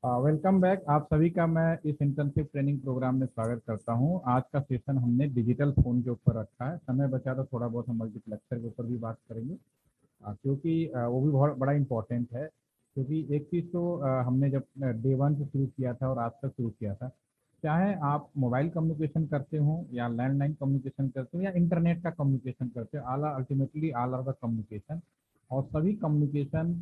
Welcome back. आप सभी का मैं इस इंटर्नशिप ट्रेनिंग प्रोग्राम में स्वागत करता हूं। आज का सेशन हमने डिजिटल फ़ोन के ऊपर रखा है। समय बचा तो थोड़ा बहुत हम मल्टीप्लेक्सर के ऊपर भी बात करेंगे, क्योंकि वो भी बहुत बड़ा इंपॉर्टेंट है। क्योंकि एक चीज़ तो हमने जब डे वन से शुरू किया था और आज तक शुरू किया था, चाहे आप मोबाइल कम्युनिकेशन करते हो या लैंडलाइन कम्युनिकेशन करते हो या इंटरनेट का कम्युनिकेशन करते हो, ultimately all are the communication. और सभी कम्युनिकेशन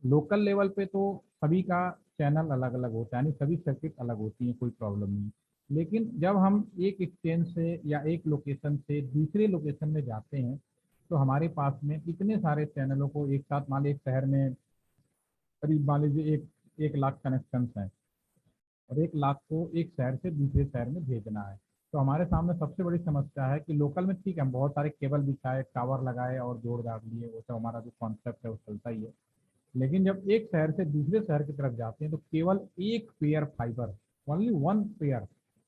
लोकल लेवल पे तो सभी का चैनल अलग अलग होता है, यानी सभी सर्किट अलग होती हैं, कोई प्रॉब्लम नहीं। लेकिन जब हम एक एक्सचेंज से या एक लोकेशन से दूसरे लोकेशन में जाते हैं तो हमारे पास में इतने सारे चैनलों को एक साथ, मान लीजिए एक शहर में करीब मान लीजिए एक लाख कनेक्शंस हैं और 1 लाख को एक शहर से दूसरे शहर में भेजना है। तो हमारे सामने सबसे बड़ी समस्या है कि लोकल में ठीक है, हम बहुत सारे केबल बिछाए, टावर लगाए और जोड़ दाड़ लिए, वो सब हमारा जो कॉन्सेप्ट है वो चलता ही है। लेकिन जब एक शहर से दूसरे शहर की तरफ जाते हैं तो केवल एक pair fibre, only one pair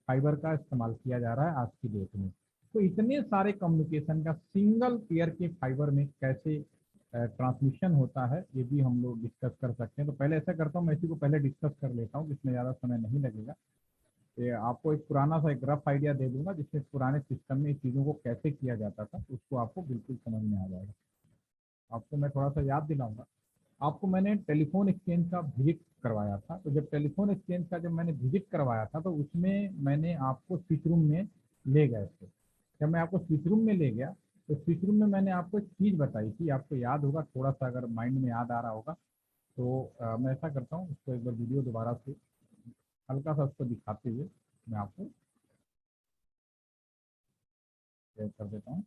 fibre का इस्तेमाल किया जा रहा है आज की डेट में। तो इतने सारे कम्युनिकेशन का सिंगल पेयर के फाइबर में कैसे ट्रांसमिशन होता है, ये भी हम लोग डिस्कस कर सकते हैं। तो पहले ऐसा करता हूँ, मैं इसी को पहले डिस्कस कर लेता हूँ, इसमें ज़्यादा समय नहीं लगेगा। ये आपको एक पुराना सा एक रफ आइडिया दे दूंगा, जिसमें पुराने सिस्टम में इस चीज़ों को कैसे किया जाता था, उसको आपको बिल्कुल समझ में आ जाएगा। आपको मैं थोड़ा सा याद दिलाऊंगा। आपको मैंने टेलीफोन एक्सचेंज का विजिट करवाया था। तो जब टेलीफोन एक्सचेंज का जब मैंने विजिट करवाया था तो उसमें मैंने आपको स्विच रूम में ले गए थे। जब मैं आपको स्विच रूम में ले गया तो स्विच रूम में मैंने आपको एक चीज़ बताई थी, आपको याद होगा, थोड़ा सा अगर माइंड में याद आ रहा होगा तो मैं ऐसा करता हूँ, उसको एक बार वीडियो दोबारा से हल्का सा उसको दिखाते हुए मैं आपको शेयर कर देता हूँ।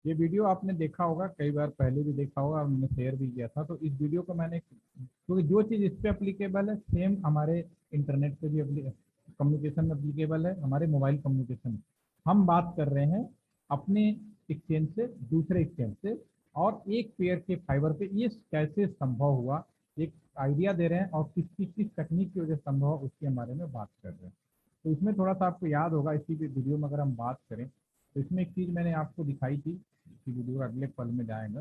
ये वीडियो आपने देखा होगा, कई बार पहले भी देखा होगा, हमने शेयर भी किया था। तो इस वीडियो को मैंने, क्योंकि जो चीज़ इस पे अप्लीकेबल है सेम हमारे इंटरनेट पे भी कम्युनिकेशन में अप्लीकेबल है, हमारे मोबाइल कम्युनिकेशन में। हम बात कर रहे हैं अपने एक्सचेंज से दूसरे एक्सचेंज से और एक पेयर के फाइबर पे ये कैसे संभव हुआ, एक आइडिया दे रहे हैं। और किस तकनीक की वजह से संभव हुआ उसके बारे में बात कर रहे हैं। तो इसमें थोड़ा सा आपको याद होगा, इसी वीडियो में अगर हम बात करें तो इसमें एक चीज़ मैंने आपको दिखाई थी, इसी वीडियो अगले पल में जाएगा।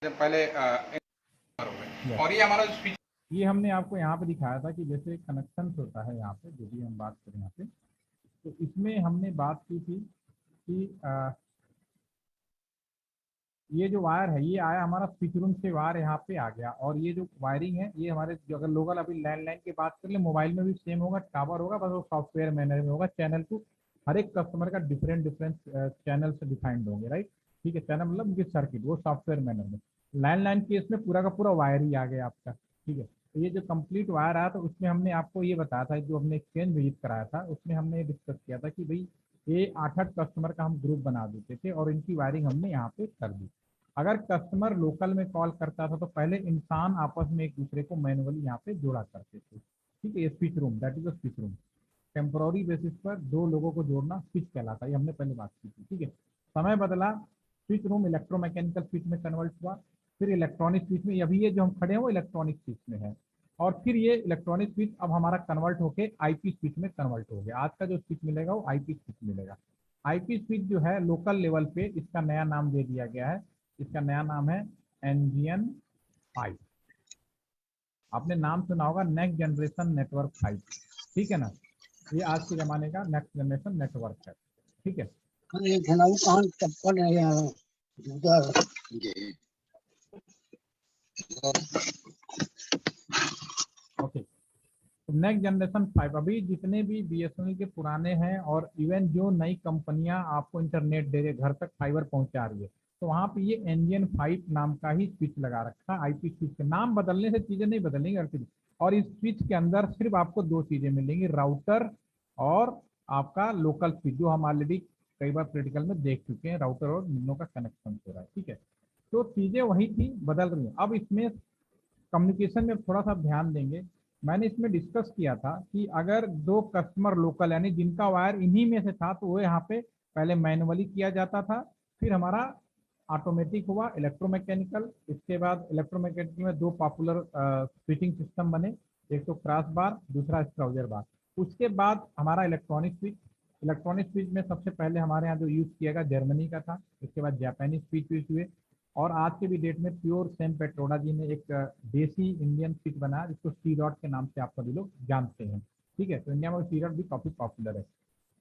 पहले यस, और ये हमारा स्पीच, ये हमने आपको यहाँ पे दिखाया था कि जैसे कनेक्शन होता है यहाँ पे, जो भी हम बात करें यहाँ पे, तो इसमें हमने बात की थी कि ये जो वायर है ये आया हमारा स्विच रूम से, वायर यहाँ पे आ गया। और ये जो वायरिंग है ये हमारे, जो अगर लोकल अभी लैंडलाइन की बात कर ले, मोबाइल में भी सेम होगा, टावर होगा, बस वो सॉफ्टवेयर मैनर में होगा। चैनल को हर एक कस्टमर का डिफरेंट डिफरेंट चैनल से डिफाइंड होंगे, राइट। ठीक है, चैनल मतलब विद सर्किट, वो सॉफ्टवेयर मैनर में। लैंडलाइन केस में पूरा का पूरा वायर ही आ गया आपका। ठीक है, तो ये जो कंप्लीट वायर आया तो उसमें हमने आपको ये बताया था, जो हमने एक्सचेंज विजिट कराया था उसमें हमने डिस्कस किया था कि भाई ये 8-8 कस्टमर का हम ग्रुप बना देते थे और इनकी वायरिंग हमने यहाँ पे कर दी। अगर कस्टमर लोकल में कॉल करता था तो पहले इंसान आपस में एक दूसरे को मैनुअली यहाँ पे जोड़ा करते थे। ठीक है, ये switch room, that is a switch room. Temporary basis पर दो लोगों को जोड़ना स्विच कहलाता है, ये हमने पहले बात की थी। ठीक है, समय बदला, स्विच रूम इलेक्ट्रोमैकेनिकल स्विच में कन्वर्ट हुआ, फिर इलेक्ट्रॉनिक स्विच में, अभी ये जो हम खड़े हैं वो इलेक्ट्रॉनिक स्विच में है। और फिर ये इलेक्ट्रॉनिक स्विच अब हमारा कन्वर्ट होके आईपी स्विच में कन्वर्ट हो गया। आज का जो स्विच मिलेगा वो आईपी स्विच मिलेगा। आईपी स्विच जो है लोकल लेवल पे, इसका नया नाम दे दिया गया है, इसका नया नाम है एनजीएन 5। आपने नाम सुना होगा, नेक्स्ट जनरेशन नेटवर्क 5। ठीक है ना, ये आज के ज़माने का नेक्स्ट जनरेशन नेटवर्क है। ठीक है, अरे खिलाऊ कहाँ चप्पल है यार, जूता जी। ओके। तो नेक्स्ट जनरेशन 5, अभी जितने भी बीएसएनएल के पुराने हैं और इवन जो नई कंपनियां आपको इंटरनेट दे रहे, घर तक फाइबर पहुंचा रही है, तो वहाँ पे ये एनजीएन 5 नाम का ही स्विच लगा रखा है। आईपी स्विच के नाम बदलने से चीज़ें नहीं बदलेंगी अल्टीमेटली। और इस स्विच के अंदर सिर्फ आपको दो चीज़ें मिलेंगी, राउटर और आपका लोकल स्विच, जो हम ऑलरेडी कई बार प्रैक्टिकल में देख चुके हैं, राउटर और दोनों का कनेक्शन हो रहा है। ठीक है, तो चीज़ें वही थी, बदल रही हैं। अब इसमें कम्युनिकेशन में थोड़ा सा ध्यान देंगे। मैंने इसमें डिस्कस किया था कि अगर दो कस्टमर लोकल, यानी जिनका वायर इन्हीं में से था, तो वो यहाँ पे पहले मैनुअली किया जाता था, फिर हमारा ऑटोमेटिक हुआ इलेक्ट्रोमैकेनिकल। इसके बाद इलेक्ट्रोमैकेनिकल में दो पॉपुलर स्विचिंग सिस्टम बने, एक तो क्रॉस बार, दूसरा स्ट्राउजर बार। उसके बाद हमारा इलेक्ट्रॉनिक स्विच। इलेक्ट्रॉनिक स्विच में सबसे पहले हमारे यहाँ जो यूज़ किया गया जर्मनी का था, उसके बाद जापानीज स्विच यूज हुए, और आज के भी डेट में प्योर सेम पेट्रोडा जी ने एक देसी इंडियन स्विच बनाया जिसको सी डॉट के नाम से आप सभी लोग जानते हैं। ठीक है, तो इंडिया में सी डॉट भी काफी पॉपुलर है।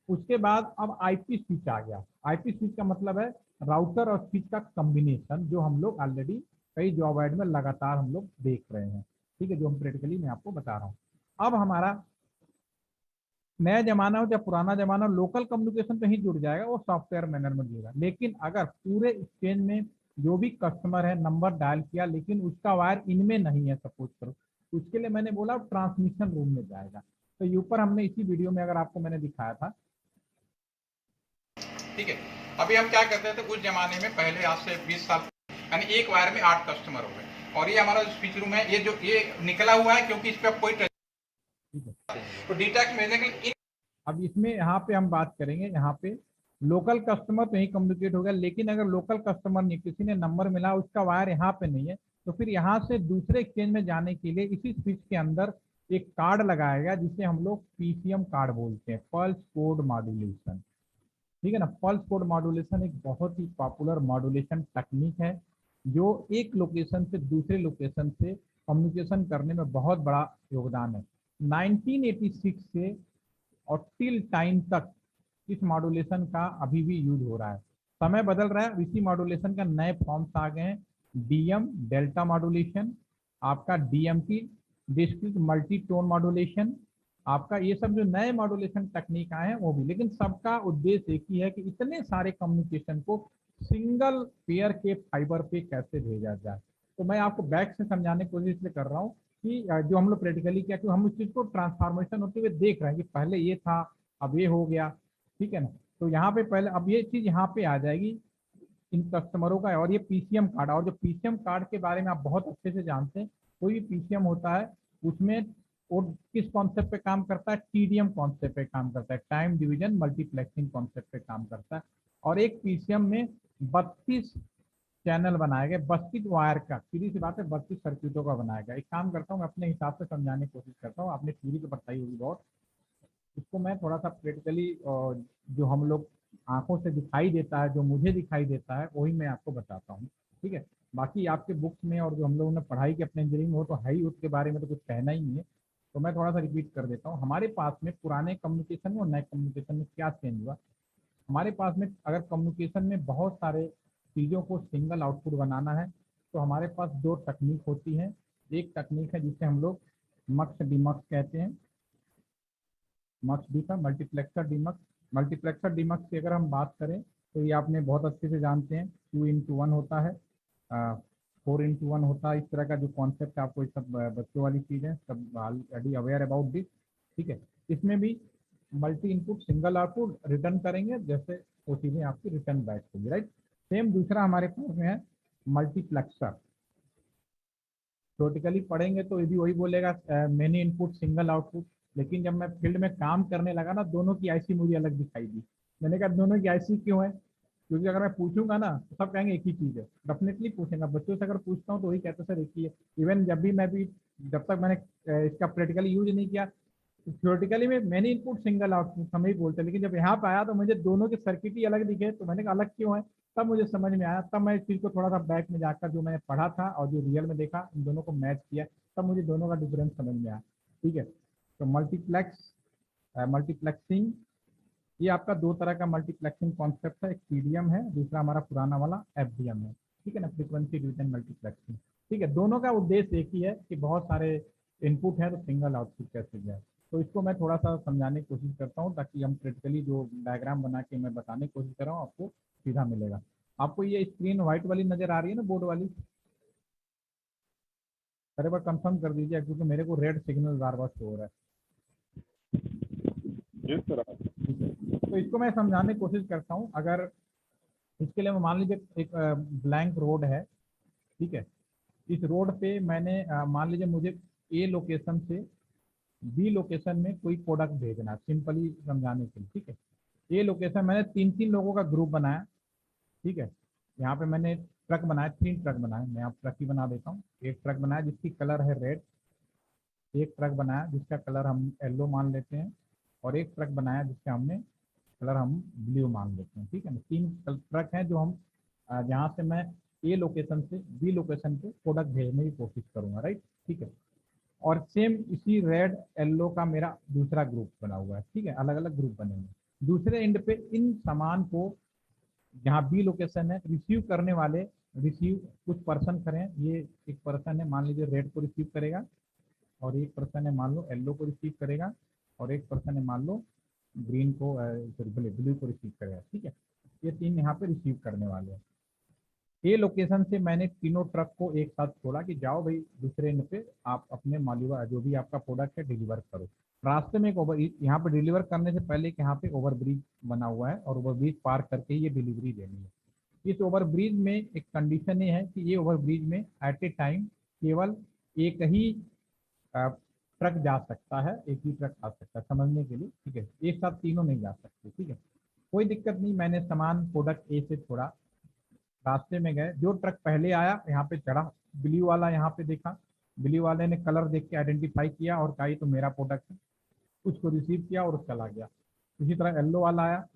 उसके बाद अब आईपी स्विच आ गया। आईपी स्विच का मतलब है राउटर और स्विच का कॉम्बिनेशन, जो हम लोग ऑलरेडी कई जॉब एड में लगातार हम लोग देख रहे हैं। ठीक है, जो हम प्रैक्टिकली मैं आपको बता रहा हूँ। अब हमारा नया जमाना हो या पुराना जमाना, लोकल कम्युनिकेशन तो ही जुड़ जाएगा, वो सॉफ्टवेयर मैनर में जुड़ेगा। लेकिन अगर पूरे एक्सचेंज में जो भी कस्टमर है नंबर डायल किया लेकिन उसका वायर इनमें नहीं है, सपोज करो, उसके लिए मैंने बोला ट्रांसमिशन रूम में जाएगा। तो ये ऊपर हमने इसी वीडियो में अगर आपको मैंने दिखाया था। ठीक है, अभी हम क्या करते थे उस जमाने में, पहले आज से 20 साल, यानी एक वायर में 8 कस्टमर हो गए। और ये हमारा स्पीच रूम है, ये निकला हुआ है क्योंकि इस पे कोई तो डीटैक्स भेजने के लिए। अब इसमें यहाँ पे हम बात करेंगे, यहाँ पे लोकल कस्टमर तो यही कम्युनिकेट हो गया, लेकिन अगर लोकल कस्टमर ने किसी ने नंबर मिला उसका वायर यहाँ पे नहीं है, तो फिर यहाँ से दूसरे एक्सचेंज में जाने के लिए इसी स्विच के अंदर एक कार्ड लगाया गया जिसे हम लोग पीसीएम कार्ड बोलते हैं, पल्स कोड मॉड्यूलेशन। ठीक है ना, पल्स कोड मॉड्यूलेशन एक बहुत ही पॉपुलर मॉड्यूलेशन टेक्निक है जो एक लोकेशन से दूसरे लोकेशन से कम्युनिकेशन करने में बहुत बड़ा योगदान है। 1986 से और टिल टाइम तक इस मॉड्यूलेशन का अभी भी यूज हो रहा है। समय बदल रहा है, इसी मॉड्यूलेशन का नए फॉर्म्स आ गए हैं। डीएम डेल्टा मॉड्यूलेशन, आपका DMT discrete multi tone modulation, आपका ये सब जो नए मॉड्यूलेशन टेक्निक आए हैं वो भी, लेकिन सबका उद्देश्य एक ही है कि इतने सारे कम्युनिकेशन को सिंगल पेयर के फाइबर पे कैसे भेजा जाए। तो मैं आपको बैक से समझाने की कोशिश कर रहा हूँ कि जो हम लोग प्रैक्टिकली क्या, क्योंकि हम उस चीज को ट्रांसफॉर्मेशन होते हुए देख रहे हैं कि पहले ये था अब ये हो गया। ठीक है ना, तो यहाँ पे पहले अब ये चीज यहाँ पे आ जाएगी इन कस्टमरों का। और ये पीसीएम कार्ड, और जो पीसीएम कार्ड के बारे में आप बहुत अच्छे से जानते हैं, कोई भी पीसीएम होता है उसमें वो किस कॉन्सेप्ट पे काम करता है, टीडीएम कॉन्सेप्ट पे काम करता है, टाइम डिवीजन मल्टीप्लेक्सिंग कॉन्सेप्ट पे काम करता है। और एक पीसीएम में 32 चैनल बनाए गए, 32 वायर का, सीधी सी बात है 32 सर्किटों का बनाया गया। एक काम करता हूँ मैं अपने हिसाब से समझाने की कोशिश करता हूँ, आपने थ्योरी तो बताई होगी बहुत, इसको मैं थोड़ा सा प्रैक्टिकली जो हम लोग आंखों से दिखाई देता है, जो मुझे दिखाई देता है वही मैं आपको बताता हूँ। ठीक है, बाकी आपके बुक्स में और जो हम लोगों ने पढ़ाई की अपने इंजीनियरिंग में वो तो है ही, उसके बारे में तो कुछ कहना ही नहीं है। तो मैं थोड़ा सा रिपीट कर देता हूँ। हमारे पास में पुराने कम्युनिकेशन में और नए कम्युनिकेशन में क्या चेंज हुआ। हमारे पास में अगर कम्युनिकेशन में बहुत सारे चीज़ों को सिंगल आउटपुट बनाना है तो हमारे पास दो तकनीक होती है। एक तकनीक है जिसे हम लोग मक्स डिमक्स कहते हैं, मक्स डी का मल्टीप्लेक्सर डीमक्स। मल्टीप्लेक्सर डीमक्स की अगर हम बात करें तो ये आपने बहुत अच्छे से जानते हैं, 2:1 होता है, 4:1 होता है। इस तरह का जो कॉन्सेप्ट है आपको, ये सब बच्चों वाली चीज़ है, सब ऑलरेडी अवेयर अबाउट दिस। ठीक है, इसमें भी multi input single output return करेंगे, जैसे वो चीज़ें आपकी रिटर्न बैक होगी, राइट। सेम दूसरा हमारे पास में है मल्टीप्लेक्सर। थ्योरेटिकली पढ़ेंगे तो ये भी वही बोलेगा मेनी इनपुट सिंगल आउटपुट, लेकिन जब मैं फील्ड में काम करने लगा ना, दोनों की आईसी मुझे अलग दिखाई दी। मैंने कहा दोनों की आईसी क्यों है, क्योंकि अगर मैं पूछूंगा ना तो सब कहेंगे एक ही चीज़ है। डेफिनेटली पूछेंगे, बच्चों से अगर पूछता हूँ तो वही कहते सर एक ही है। इवन जब भी मैं भी, जब तक मैंने इसका प्रैक्टिकली यूज नहीं किया, थ्योरेटिकली में मैनी इनपुट सिंगल आउटपुट हम ही बोलते हैं, लेकिन जब यहाँ पे आया तो मुझे दोनों के सर्किट ही अलग दिखे, तो मैंने कहा अलग क्यों है। तब मुझे समझ में आया, तब मैं इस चीज़ को थोड़ा सा बैक में जाकर जो मैंने पढ़ा था और जो रियल में देखा, इन दोनों को मैच किया, तब मुझे दोनों का डिफरेंस समझ में आया। ठीक है, तो मल्टीप्लेक्सिंग, ये आपका दो तरह का मल्टीप्लेक्सिंग कॉन्सेप्ट है, एक पीडीएम है, दूसरा हमारा पुराना वाला एफडीएम है। ठीक है ना, फ्रीक्वेंसी डिवीजन मल्टीप्लेक्सिंग। ठीक है, दोनों का उद्देश्य एक ही है कि बहुत सारे इनपुट है तो सिंगल आउटपुट कैसे जाए। तो इसको मैं थोड़ा सा समझाने की कोशिश करता हूँ ताकि हम प्रैक्टिकली जो डायग्राम बना के मैं बताने की कोशिश कर रहा हूँ आपको सीधा मिलेगा। आपको ये स्क्रीन व्हाइट वाली नजर आ रही है ना, बोर्ड वाली, अरे बार कंफर्म कर दीजिए क्योंकि मेरे को रेड सिग्नल बार बार शो हो रहा है। ठीक है, तो इसको मैं समझाने की कोशिश करता हूँ। अगर इसके लिए मान लीजिए एक ब्लैंक रोड है, ठीक है, इस रोड पे मैंने मान लीजिए मुझे ए लोकेशन से बी लोकेशन में कोई प्रोडक्ट भेजना, सिंपली समझाने के लिए। ठीक है, ए लोकेशन मैंने 3-3 लोगों का ग्रुप बनाया। ठीक है, यहाँ पे मैंने ट्रक बनाया, 3 ट्रक बनाए, मैं आप ट्रक ही बना देता हूँ। एक ट्रक बनाया जिसकी कलर है रेड, एक ट्रक बनाया जिसका कलर हम येलो मान लेते हैं, और एक ट्रक बनाया जिसका हमने कलर हम ब्लू मान लेते हैं। ठीक है ना, 3 ट्रक हैं जो हम जहाँ से मैं ए लोकेशन से बी लोकेशन पे प्रोडक्ट भेजने की कोशिश करूंगा, राइट, ठीक है। और सेम इसी रेड येलो का मेरा दूसरा ग्रुप बना हुआ है, ठीक है, अलग अलग ग्रुप बने हुए हैं। दूसरे एंड पे इन सामान को जहाँ बी लोकेशन है रिसीव करने वाले, रिसीव कुछ पर्सन करें, ये एक पर्सन है मान लीजिए रेड को रिसीव करेगा, और एक पर्सन है मान लो येलो को रिसीव करेगा, और एक पर्सन है मान लो ग्रीन को ब्लू को रिसीव करेगा, ठीक है। ये तीन यहाँ पे रिसीव करने वाले हैं। ए लोकेशन से मैंने तीनों ट्रक को एक साथ छोड़ा कि जाओ भाई दूसरे एंड पे आप अपने मालूवा जो भी आपका प्रोडक्ट है डिलीवर करो। रास्ते में एक ओवर, यहाँ पे डिलीवर करने से पहले यहाँ पे ओवरब्रिज बना हुआ है और ओवरब्रिज पार करके ये डिलीवरी देनी है। इस ओवरब्रिज में एक कंडीशन ये है कि ये ओवरब्रिज में एट ए टाइम केवल एक ही ट्रक जा सकता है, एक ही ट्रक आ सकता है, समझने के लिए, ठीक है। एक साथ तीनों नहीं जा सकते, ठीक है। कोई दिक्कत नहीं, मैंने सामान प्रोडक्ट ए से छोड़ा, रास्ते में गए, जो ट्रक पहले आया यहाँ पे चढ़ा, ब्लू वाला यहाँ पे देखा, ब्लू वाले ने कलर देख के आइडेंटिफाई किया और कहा ये तो मेरा प्रोडक्ट है, उसको रिसीव किया और चला गया। इसी तरह येलो वाला आया,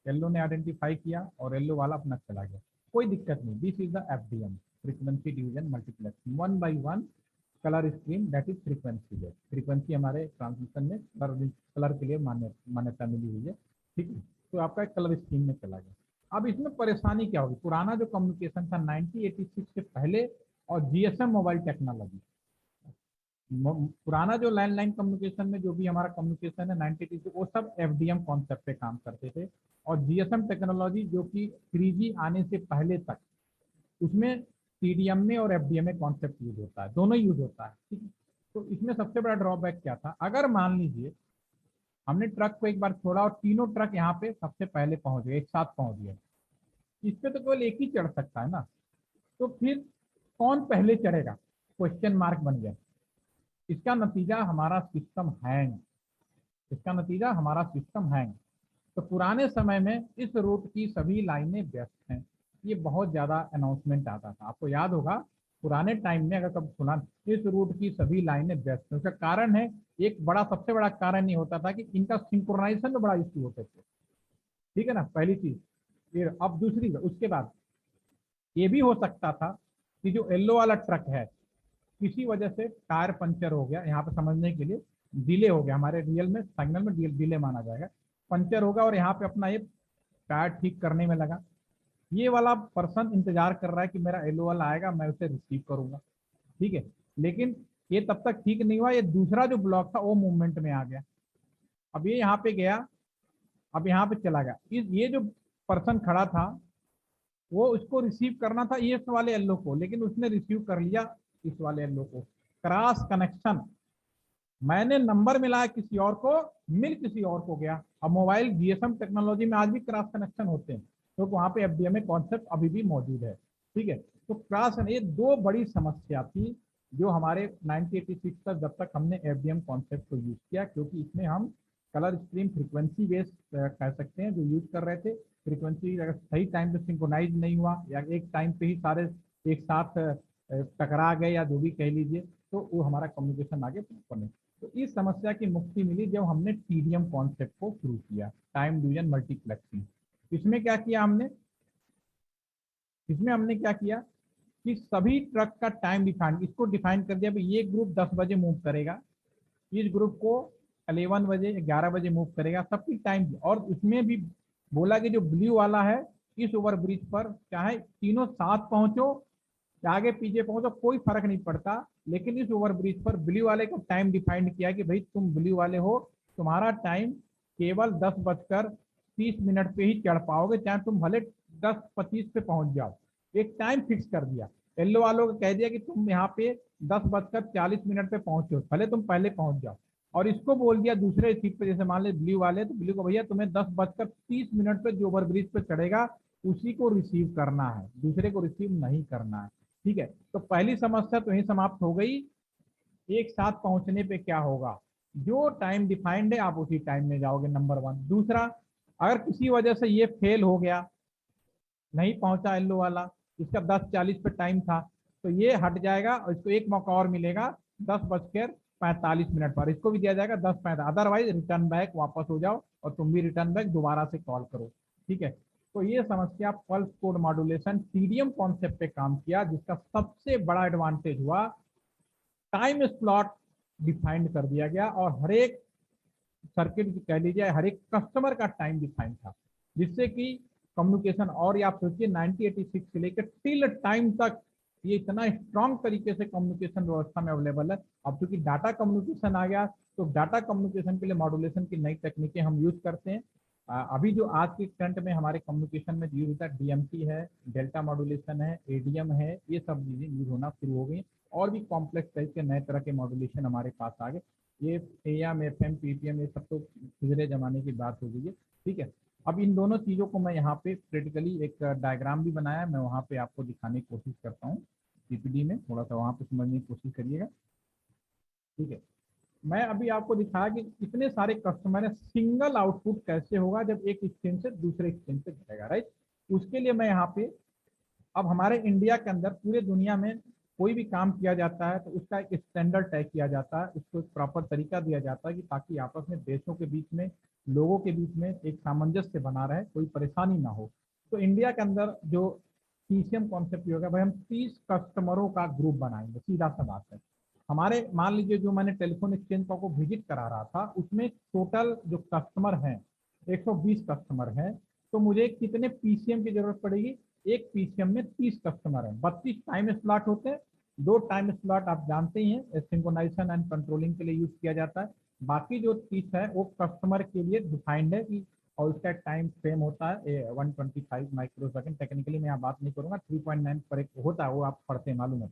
येलो ने आइडेंटिफाई किया और येलो वाला अपना चला गया, कोई दिक्कत नहीं। This is the FDM, frequency division multiplexing, 1 by 1 colour screen, that is frequency है। फ्रीक्वेंसी हमारे ट्रांसमिशन में कलर के लिए मान्यता मिली हुई है, ठीक है। तो आपका एक कलर स्क्रीन में चला गया। अब इसमें परेशानी क्या होगी, पुराना जो कम्युनिकेशन था 1986 से पहले और GSM मोबाइल टेक्नोलॉजी, पुराना जो लैंडलाइन कम्युनिकेशन में जो भी हमारा कम्युनिकेशन है 1986 वो सब FDM कॉन्सेप्ट पे काम करते थे। और GSM टेक्नोलॉजी जो कि 3G आने से पहले तक, उसमें CDM में और FDM में कॉन्सेप्ट यूज होता है, दोनों यूज होता है, ठीक है। तो इसमें सबसे बड़ा ड्रॉबैक क्या था, अगर मान लीजिए हमने ट्रक को एक बार छोड़ा और तीनों ट्रक यहाँ पे सबसे पहले पहुंच गए, एक साथ पहुंच गए, इस पे तो केवल एक ही चढ़ सकता है ना, तो फिर कौन पहले चढ़ेगा, क्वेश्चन मार्क बन गया। इसका नतीजा हमारा सिस्टम हैंग, इसका नतीजा हमारा सिस्टम हैंग। तो पुराने समय में इस रूट की सभी लाइनें व्यस्त हैं, ये बहुत ज्यादा अनाउंसमेंट आता था, आपको याद होगा पुराने टाइम में अगर कब सुना इस रूट की सभी लाइनें व्यस्त हैं, उसका कारण है, एक बड़ा सबसे बड़ा कारण ये होता था कि इनका सिंक्रोनाइजेशन में बड़ा इश्यू होते थे, ठीक है ना, पहली चीज। फिर अब दूसरी, उसके बाद ये भी हो सकता था कि जो येलो वाला ट्रक है किसी वजह से टायर पंचर हो गया, यहाँ पे समझने के लिए डिले हो गया, हमारे रियल में सिग्नल में डिले माना जाएगा, पंचर होगा और यहाँ पे अपना ये टायर ठीक करने में लगा। ये वाला पर्सन इंतजार कर रहा है कि मेरा येलो वाला आएगा, मैं उसे रिसीव करूंगा, ठीक है। लेकिन ये तब तक ठीक नहीं हुआ, ये दूसरा जो ब्लॉक था वो मूवमेंट में आ गया। अब ये यहाँ पे गया, अब यहाँ पे चला गया, ये जो पर्सन खड़ा था वो उसको रिसीव करना था इस वाले येलो को, लेकिन उसने रिसीव कर लिया इस वाले येलो को। क्रॉस कनेक्शन, मैंने नंबर मिलाया किसी और को, मिल किसी और को गया। अब मोबाइल GSM टेक्नोलॉजी में आज भी क्रॉस कनेक्शन होते हैं, तो वहां पे FDM कॉन्सेप्ट अभी भी मौजूद है, ठीक है। तो क्रॉस, ये दो बड़ी समस्या थी जो हमारे 1986 तक, जब तक हमने FDM कॉन्सेप्ट को यूज किया, क्योंकि इसमें हम कलर स्ट्रीम फ्रीक्वेंसी बेस्ड कह सकते हैं जो यूज कर रहे थे। फ्रीक्वेंसी अगर सही टाइम पे सिंक्रोनाइज नहीं हुआ या एक टाइम पे ही सारे एक साथ टकरा गए या जो भी कह लीजिए, तो वो हमारा कम्युनिकेशन आगे प्रॉपर नहीं। तो इस समस्या की मुक्ति मिली जब हमने TDM कॉन्सेप्ट को शुरू किया, टाइम डिवीजन मल्टीप्लेक्सिंग। इसमें क्या किया हमने, इसमें हमने क्या किया कि सभी ट्रक का टाइम डिफाइन, इसको डिफाइन कर दिया, ये ग्रुप 10 बजे मूव करेगा, इस ग्रुप को 11 बजे 11 बजे मूव करेगा, सबकी टाइम। और उसमें भी बोला कि जो ब्लू वाला है इस ओवर ब्रिज पर चाहे तीनों साथ पहुंचो या आगे पीछे पहुंचो कोई फर्क नहीं पड़ता, लेकिन इस ओवर ब्रिज पर ब्लू वाले का टाइम डिफाइंड किया कि भाई तुम ब्लू वाले हो, तुम्हारा टाइम केवल 10:30 पे ही चढ़ पाओगे, चाहे तुम भले 10:25 पे पहुंच जाओ, एक टाइम फिक्स कर दिया। येलो वालों को कह दिया कि तुम यहाँ पे 10:40 पे पहुंचो, भले तुम पहले पहुंच जाओ। और इसको बोल दिया दूसरे सीट पे, जैसे मान ली ब्लू वाले, तो ब्लू को भैया तुम्हें 10:30 पे जो ओवर ब्रिज पे चढ़ेगा उसी को रिसीव करना है, दूसरे को रिसीव नहीं करना है, ठीक है। तो पहली समस्या तो यही समाप्त हो गई। एक साथ पहुंचने पे क्या होगा, जो टाइम डिफाइंड है आप उसी टाइम में जाओगे, नंबर 1। दूसरा, अगर किसी वजह से ये फेल हो गया, नहीं पहुंचा येलो वाला, इसका 10:40 पे टाइम था, तो ये हट जाएगा और इसको एक मौका और मिलेगा 10:45 पर, इसको भी दिया जाएगा 10:35, अदरवाइज रिटर्न बैक वापस हो जाओ और तुम भी रिटर्न बैक दोबारा से कॉल करो, ठीक है। तो ये समस्या pulse code modulation TDM concept पे काम किया, जिसका सबसे बड़ा एडवांटेज हुआ टाइम स्लॉट डिफाइंड कर दिया गया और हर एक सर्किट कह लीजिए हर एक कस्टमर का टाइम डिफाइंड था, जिससे कि कम्युनिकेशन, और आप सोचिए 1986 से लेकर टिल टाइम तक ये इतना स्ट्रांग तरीके से कम्युनिकेशन व्यवस्था में अवेलेबल है। अब चूंकि डाटा कम्युनिकेशन आ गया तो डाटा कम्युनिकेशन के लिए मॉड्यूलेशन की नई तकनीकें हम यूज करते हैं। अभी जो आज के करंट में हमारे कम्युनिकेशन में यूज होता है डीएमटी है, डेल्टा मॉड्यूलेशन है, एडीएम है, ये सब चीजें यूज होना शुरू हो गई और भी कॉम्प्लेक्स टाइप के नए तरह के मॉड्यूलेशन हमारे पास आ गए। ये एएम एफएम पीपीएम ये सब तो पिछले जमाने की बात हो गई है, ठीक है। अब इन दोनों चीज़ों को मैं यहाँ पे प्रैक्टिकली एक डायग्राम भी बनाया, मैं वहाँ पे आपको दिखाने की कोशिश करता हूँ पीपीटी में, थोड़ा सा वहाँ पे समझने की कोशिश करिएगा, ठीक है। मैं अभी आपको दिखाया कि इतने सारे कस्टमर है, सिंगल आउटपुट कैसे होगा जब एक एक्सचेंज से दूसरे एक्सचेंज पे जाएगा, राइट। उसके लिए मैं यहाँ पे, अब हमारे इंडिया के अंदर पूरे दुनिया में कोई भी काम किया जाता है तो उसका एक स्टैंडर्ड तय किया जाता है, उसको एक प्रॉपर तरीका दिया जाता है कि ताकि आपस में देशों के बीच में, लोगों के बीच में एक सामंजस्य बना रहे, कोई परेशानी ना हो। तो इंडिया के अंदर जो टीसीएम कॉन्सेप्ट होगा भाई, हम 30 कस्टमरों का ग्रुप बनाएंगे, सीधा सा बात है। हमारे मान लीजिए जो मैंने टेलीफोन एक्सचेंज को विजिट करा रहा था उसमें टोटल जो कस्टमर हैं 120 कस्टमर हैं, तो मुझे कितने पीसीएम की जरूरत पड़ेगी? एक पीसीएम में 30 कस्टमर हैं, 32 टाइम स्लॉट होते हैं। 2 टाइम स्लॉट आप जानते ही हैं सिंक्रोनाइजेशन एंड कंट्रोलिंग के लिए यूज किया जाता है, बाकी जो 30 है वो कस्टमर के लिए डिफाइंड है कि, और उसका टाइम फ्रेम होता है 125 माइक्रो सेकेंड, टेक्निकली मैं यहाँ बात नहीं करूंगा, 3.9 पर एक होता है, वो आप पढ़ते हैं मालूम है,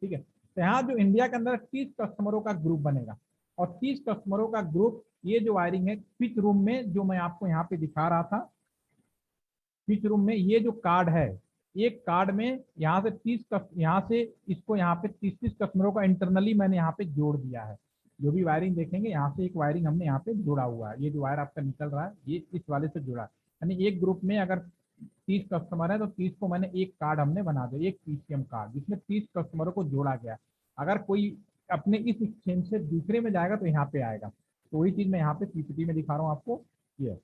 ठीक है। तो यहाँ जो इंडिया के अंदर 30 कस्टमरों का ग्रुप बनेगा और 30 कस्टमरों का ग्रुप, ये जो वायरिंग है स्विच रूम में जो मैं आपको यहाँ पे दिखा रहा था, स्विच रूम में ये जो कार्ड है, एक कार्ड में यहाँ से 30 यहाँ से इसको यहाँ पे 30 कस्टमरों का इंटरनली मैंने यहाँ पे जोड़ दिया है। जो भी वायरिंग देखेंगे यहाँ से एक वायरिंग हमने यहाँ पे जोड़ा हुआ है, ये जो वायर आपका निकल रहा है ये इस वाले से जुड़ा है, यानी एक ग्रुप में अगर 30 कस्टमर है तो 30 को मैंने एक कार्ड हमने बना दिया, एक पीसीएम कार्ड जिसमें 30 कस्टमरों को जोड़ा गया। अगर कोई अपने इस एक्सचेंज से दूसरे में जाएगा तो यहाँ पे आएगा, तो वही चीज मैं यहाँ पे पीपीटी में दिखा रहा हूँ आपको। ये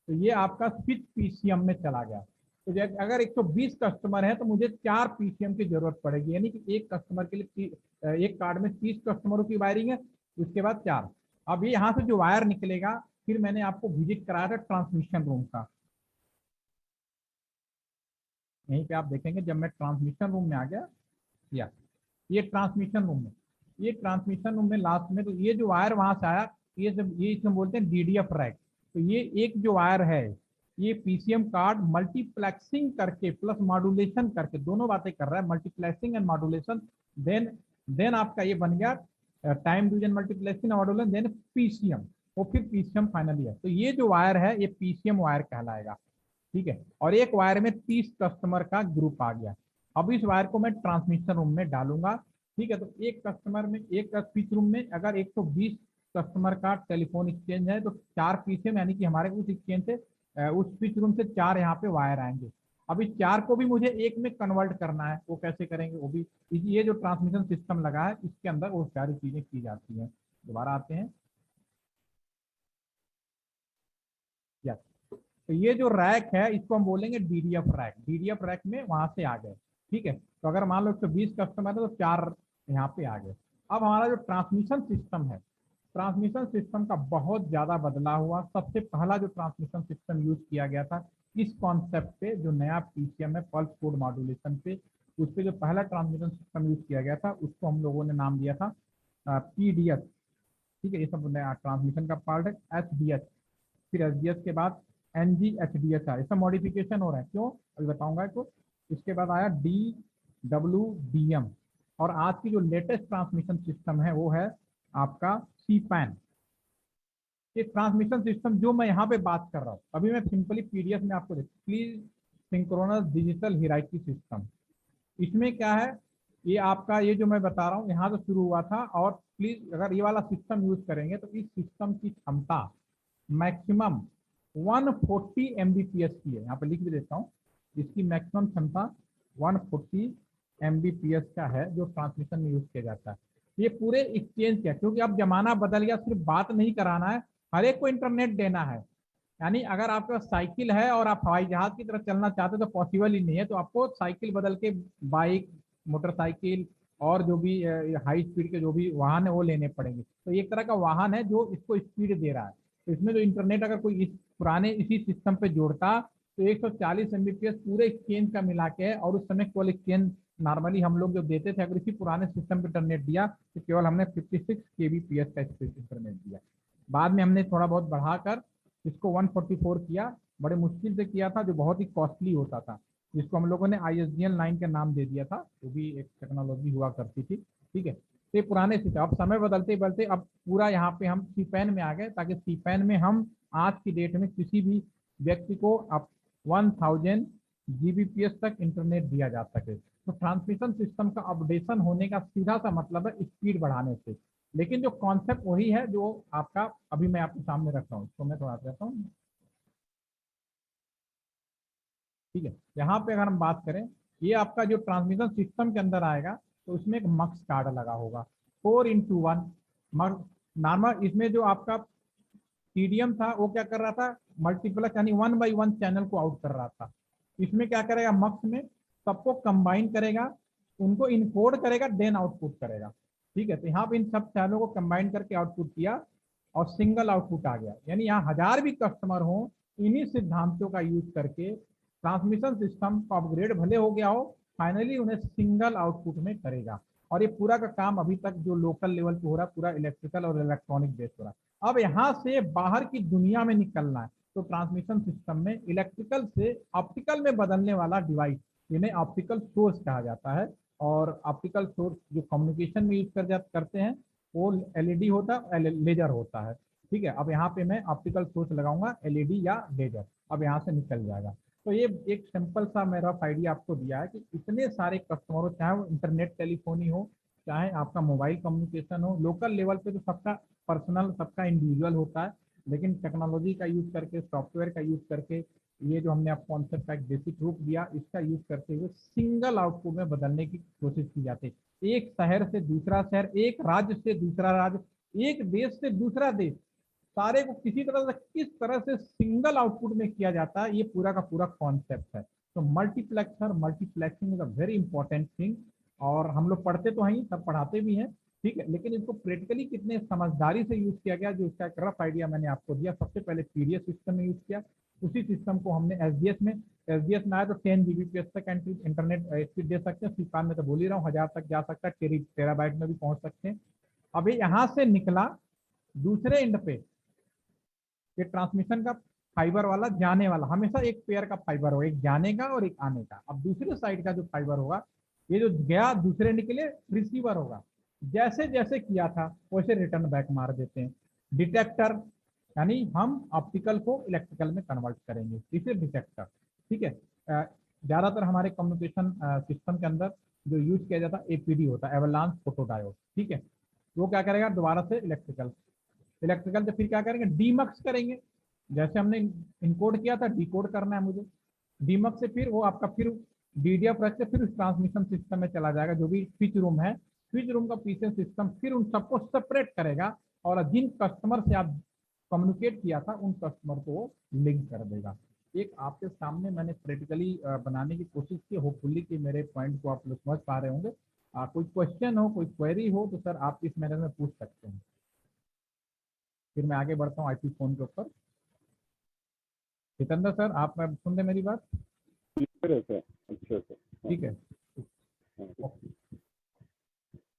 तो ये आपका स्विच पीसीएम में चला गया। तो अगर 120 कस्टमर है तो मुझे 4 पीसीएम की जरूरत पड़ेगी, यानी कि एक कस्टमर के लिए एक कार्ड में 30 कस्टमरों की वायरिंग है, उसके बाद 4। अब ये यहाँ से जो वायर निकलेगा, फिर मैंने आपको विजिट कराया था ट्रांसमिशन रूम का, यहीं पे आप देखेंगे जब मैं ट्रांसमिशन रूम में आ गया, या ये ट्रांसमिशन रूम में, ये ट्रांसमिशन रूम में लास्ट में, तो ये जो वायर वहां से आया, ये सब ये इसमें बोलते हैं डीडीएफ रैक। तो ये एक जो वायर है ये पीसीएम कार्ड मल्टीप्लेक्सिंग करके प्लस मॉड्यूलेशन करके, दोनों बातें कर रहा है, मल्टीप्लेक्सिंग एंड मॉड्यूलेशन, देन आपका ये बन गया time division multiplexing modulation, then PCM, वो फिर पीसीएम फाइनली है। तो ये जो वायर है ये पीसीएम वायर कहलाएगा, ठीक है। और एक वायर में 30 कस्टमर का ग्रुप आ गया। अब इस वायर को मैं ट्रांसमिशन रूम में डालूंगा, ठीक है। तो एक कस्टमर में, एक स्विच रूम में अगर 120 कस्टमर का टेलीफोन एक्सचेंज है तो 4 पीसीएम, यानी कि हमारे उस एक्सचेंज से उस स्विच रूम से 4 यहाँ पे वायर आएंगे। अब इस 4 को भी मुझे एक में कन्वर्ट करना है, वो कैसे करेंगे वो भी, ये जो ट्रांसमिशन सिस्टम लगा है इसके अंदर वो सारी चीजें की जाती हैं। दोबारा आते हैं, यस। तो ये जो रैक है इसको हम बोलेंगे डीडीएफ रैक, डीडीएफ रैक में वहां से आ गए, ठीक है। तो अगर मान लो 120 कस्टमर है तो 4 यहाँ पे आ गए। अब हमारा जो ट्रांसमिशन सिस्टम है, ट्रांसमिशन सिस्टम का बहुत ज्यादा बदलाव हुआ। सबसे पहला जो ट्रांसमिशन सिस्टम यूज किया गया था इस कॉन्सेप्ट पे, जो नया पीसीएम है पल्स कोड मॉड्यूलेशन पे, उस पर जो पहला ट्रांसमिशन सिस्टम यूज किया गया था उसको हम लोगों ने नाम दिया था पीडीएस, ठीक है। ये सब नया ट्रांसमिशन का पार्ट है। एचडीएच, फिर एचडीएच के बाद NGHDHR, इसका मॉडिफिकेशन हो रहा है, क्यों अभी बताऊंगा इसको। इसके बाद आया DWDM, और आज की जो लेटेस्ट ट्रांसमिशन सिस्टम है वो है आपका CPAN। ये ट्रांसमिशन सिस्टम जो मैं यहाँ पे बात कर रहा हूँ, अभी मैं सिंपली पीडीएफ में आपको please, synchronous digital hierarchy system, इसमें क्या है, ये आपका ये जो मैं बता रहा हूँ यहाँ से शुरू हुआ था, और प्लीज अगर ये वाला सिस्टम यूज करेंगे तो इस सिस्टम की क्षमता मैक्सिमम 140 Mbps की है, यहाँ पे लिख भी देता हूँ, इसकी मैक्सिमम क्षमता 140 Mbps का है जो ट्रांसमिशन में यूज किया जाता है। ये पूरे एक्सचेंज का, क्योंकि अब जमाना बदल गया, सिर्फ बात नहीं कराना है, हर एक को इंटरनेट देना है। यानी अगर आपके पास साइकिल है और आप हवाई जहाज की तरफ चलना चाहते हो तो पॉसिबल ही नहीं है, तो आपको साइकिल बदल के बाइक, मोटरसाइकिल और जो भी हाई स्पीड के जो भी वाहन है वो लेने पड़ेंगे। तो एक तरह का वाहन है जो इसको स्पीड दे रहा है। तो इसमें जो इंटरनेट अगर कोई इस पुराने इसी सिस्टम पे जोड़ता तो 140 Mbps पूरे एक्सचेंज का मिला के है, और उस समय केवल एक्सचेंज नॉर्मली हम लोग जो देते थे, अगर इसी पुराने सिस्टम पे इंटरनेट दिया तो केवल हमने 56 kbps का इंटरनेट दिया। बाद में हमने थोड़ा बहुत बढ़ाकर इसको 144 किया, बड़े मुश्किल से किया था, जो बहुत ही कॉस्टली होता था, जिसको हम लोगों ने ISDN लाइन का नाम दे दिया था, वो भी एक टेक्नोलॉजी हुआ करती थी। ठीक है, तो ये पुराने से अब समय बदलते बदलते अब पूरा यहाँ पे हम सीपैन में आ गए, ताकि सीपैन में हम आज की डेट में किसी भी व्यक्ति को अब 1000 Gbps तक इंटरनेट दिया जा सके। तो ट्रांसमिशन सिस्टम का अपडेशन होने का सीधा सा मतलब है स्पीड बढ़ाने से, लेकिन जो कॉन्सेप्ट वही है जो आपका अभी मैं आपके सामने रख रहा हूँ। तो मैं थोड़ा कहता हूँ, ठीक है, यहाँ पे अगर हम बात करें, ये आपका जो ट्रांसमिशन सिस्टम के अंदर आएगा तो उसमें एक मक्स कार्ड लगा होगा 4x1 नॉर्मल। इसमें जो आपका TDM था वो क्या कर रहा था, मल्टीप्लेक्स यानी 1 by 1 चैनल को आउट कर रहा था। इसमें क्या करेगा, मक्स में सबको कंबाइन करेगा, उनको इनकोड करेगा, देन आउटपुट करेगा। ठीक है, तो यहाँ पे इन सब चैनलों को कंबाइन करके आउटपुट किया और सिंगल आउटपुट आ गया। यानी यहाँ 1000 भी कस्टमर हो, इन्हीं सिद्धांतों का यूज करके ट्रांसमिशन सिस्टम का अपग्रेड भले हो गया हो, फाइनली उन्हें सिंगल आउटपुट में करेगा। और ये पूरा का काम अभी तक जो लोकल लेवल पे हो रहा है, पूरा इलेक्ट्रिकल और इलेक्ट्रॉनिक बेस्ड हो रहा है। अब यहाँ से बाहर की दुनिया में निकलना है, तो ट्रांसमिशन सिस्टम में इलेक्ट्रिकल से ऑप्टिकल में बदलने वाला डिवाइस, जिन्हें ऑप्टिकल सोर्स कहा जाता है। और ऑप्टिकल सोर्स जो कम्युनिकेशन में यूज करते हैं वो LED होता है, लेजर होता है। ठीक है, अब यहाँ पे मैं ऑप्टिकल सोर्स लगाऊंगा, LED या लेजर, अब यहाँ से निकल जाएगा। तो ये एक सिंपल सा मेरा आइडिया आपको दिया है कि इतने सारे कस्टमरों, चाहे वो इंटरनेट टेलीफोनी हो, चाहे आपका मोबाइल कम्युनिकेशन हो, लोकल लेवल पे तो सबका पर्सनल, सबका इंडिविजुअल होता है, लेकिन टेक्नोलॉजी का यूज करके, सॉफ्टवेयर का यूज करके, ये जो हमने आपको कॉन्सेप्ट का एक बेसिक रूप दिया, इसका यूज करते हुए सिंगल आउटपुट में बदलने की कोशिश की जाती है। एक शहर से दूसरा शहर, एक राज्य से दूसरा राज्य, एक देश से दूसरा देश, सारे को किसी तरह से किस तरह से सिंगल आउटपुट में किया जाता है, ये पूरा का पूरा कॉन्सेप्ट है। तो multiplexer, multiplexing is a very important thing, और हम लोग पढ़ते तो हैं, सब पढ़ाते भी हैं। ठीक है, लेकिन इसको प्रैक्टिकली कितने समझदारी से यूज किया गया, जो इसका एक रफ आइडिया मैंने आपको दिया। सबसे पहले PDS सिस्टम में यूज किया, उसी सिस्टम को हमने एसडीएस में आया तो 10 Gbps तक इंटरनेट स्पीड दे सकते हैं। सीपान में तो बोल ही रहा हूँ 1000 तक जा सकता है, टेराबाइट में भी पहुंच सकते हैं। अभी यहाँ से निकला दूसरे एंड पे, ये ट्रांसमिशन का फाइबर वाला जाने वाला, हमेशा एक पेयर का फाइबर होगा, एक जाने का और एक आने का। अब दूसरे साइड का जो फाइबर होगा, ये जो गया दूसरे निकले रिसीवर होगा, जैसे जैसे किया था वैसे रिटर्न बैक मार देते हैं। डिटेक्टर, यानी हम ऑप्टिकल को इलेक्ट्रिकल में कन्वर्ट करेंगे, इसे डिटेक्टर। ठीक है, ज्यादातर हमारे कम्युनिकेशन सिस्टम के अंदर जो यूज किया जाता है APD होता है, एवलांस फोटोडायोड। ठीक है, वो क्या करेगा, दोबारा से इलेक्ट्रिकल इलेक्ट्रिकल से फिर क्या करेंगे, डीमक्स करेंगे। जैसे हमने इनकोड किया था, डिकोड करना है मुझे, डीमक्स से फिर वो आपका फिर DDF रख के फिर उस ट्रांसमिशन सिस्टम में चला जाएगा, जो भी स्विच रूम है, स्विच रूम का पीछे सिस्टम फिर उन सबको सेपरेट करेगा, और जिन कस्टमर से आप कम्युनिकेट किया था उन कस्टमर को वो लिंक कर देगा। एक आपके सामने मैंने प्रैक्टिकली बनाने की कोशिश की, होपफुली कि मेरे पॉइंट को आप लोग समझ पा रहे होंगे। कोई क्वेश्चन हो, कोई क्वेरी हो तो सर आप इस मैनर में पूछ सकते हैं। फिर मैं आगे बढ़ता हूँ IP फोन के ऊपर। जितेंद्र सर, आप सुन रहे मेरी बात? अच्छा सर, ठीक है,